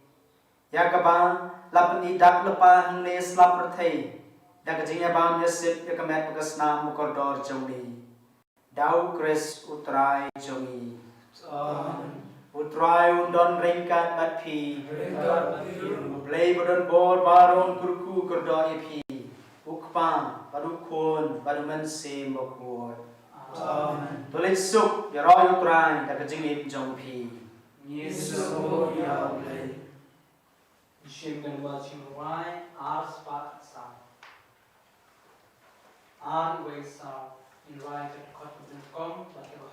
S3: Ya kabang lap ni dak lepa hang ne slap perthei. Dah kejing ya bam ya sip ya kemet pegasna mukordor jong ni. Dau kres utrai jong ni. Utrai undon ringkat bat pi. Play bodon bor baron kurku kordo ipi. Ukpang padukun paduman sim bokun. Amen. Tulis suk ya roy utrai dah kejing im jong pi.
S4: Yesus ya Allah. Shim dan watching why ars pak sa. Ar way sa in right at cotton.com like a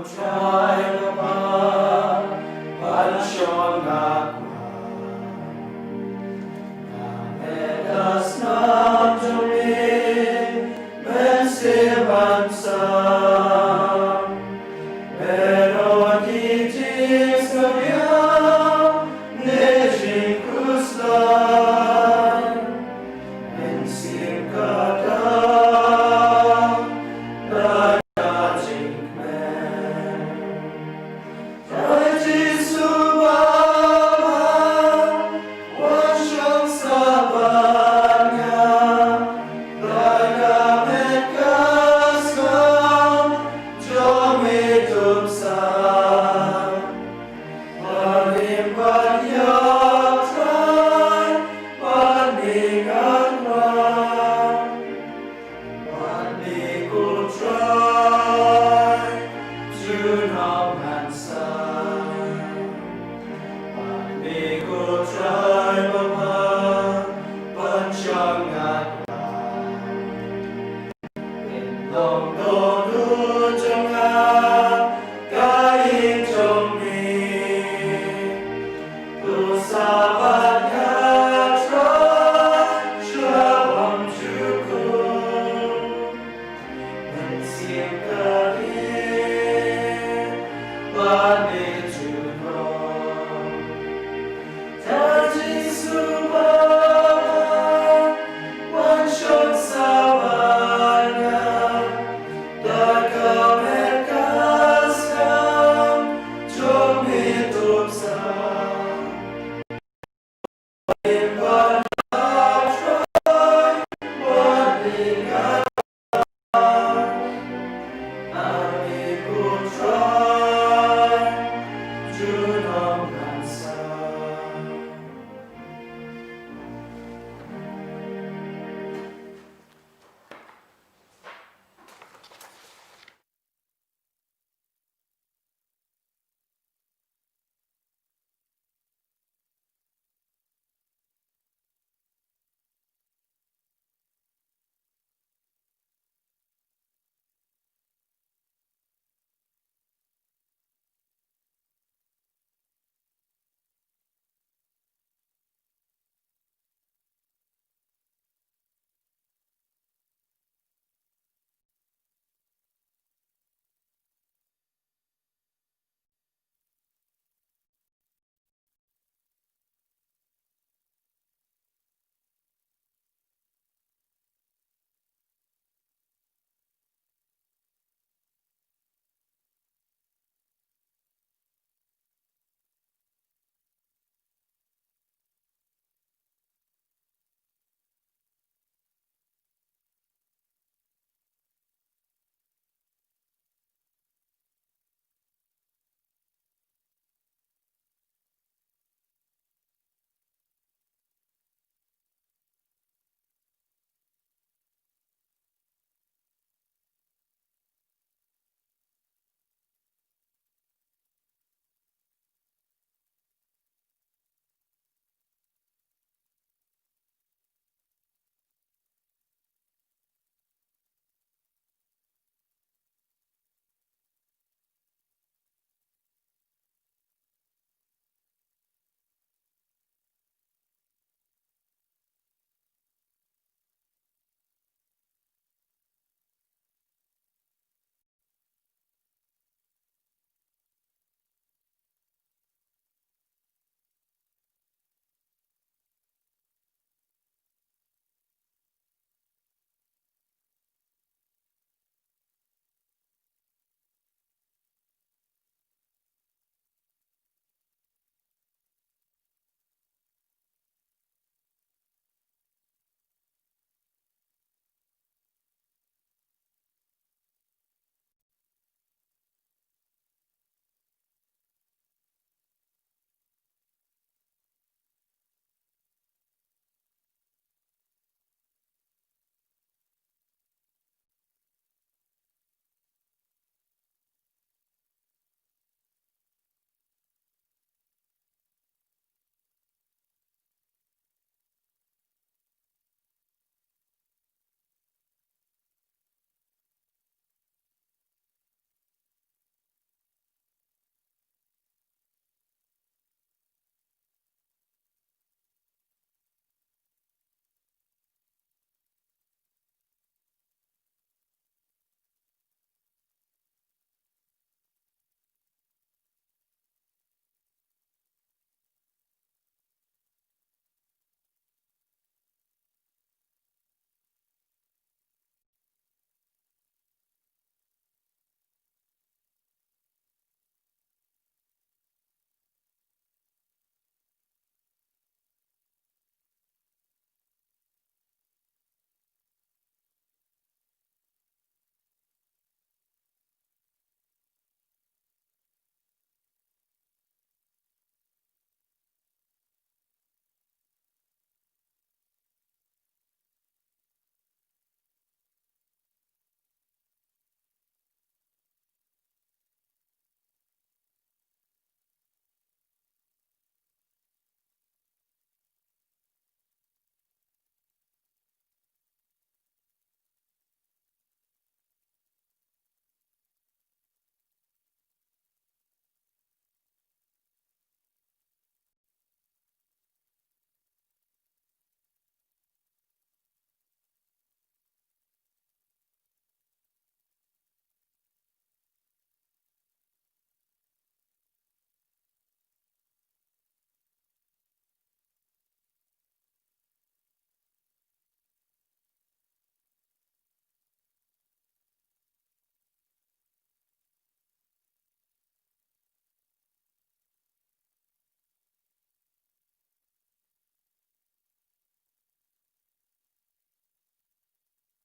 S3: Try the bar, but you're not
S5: Amen.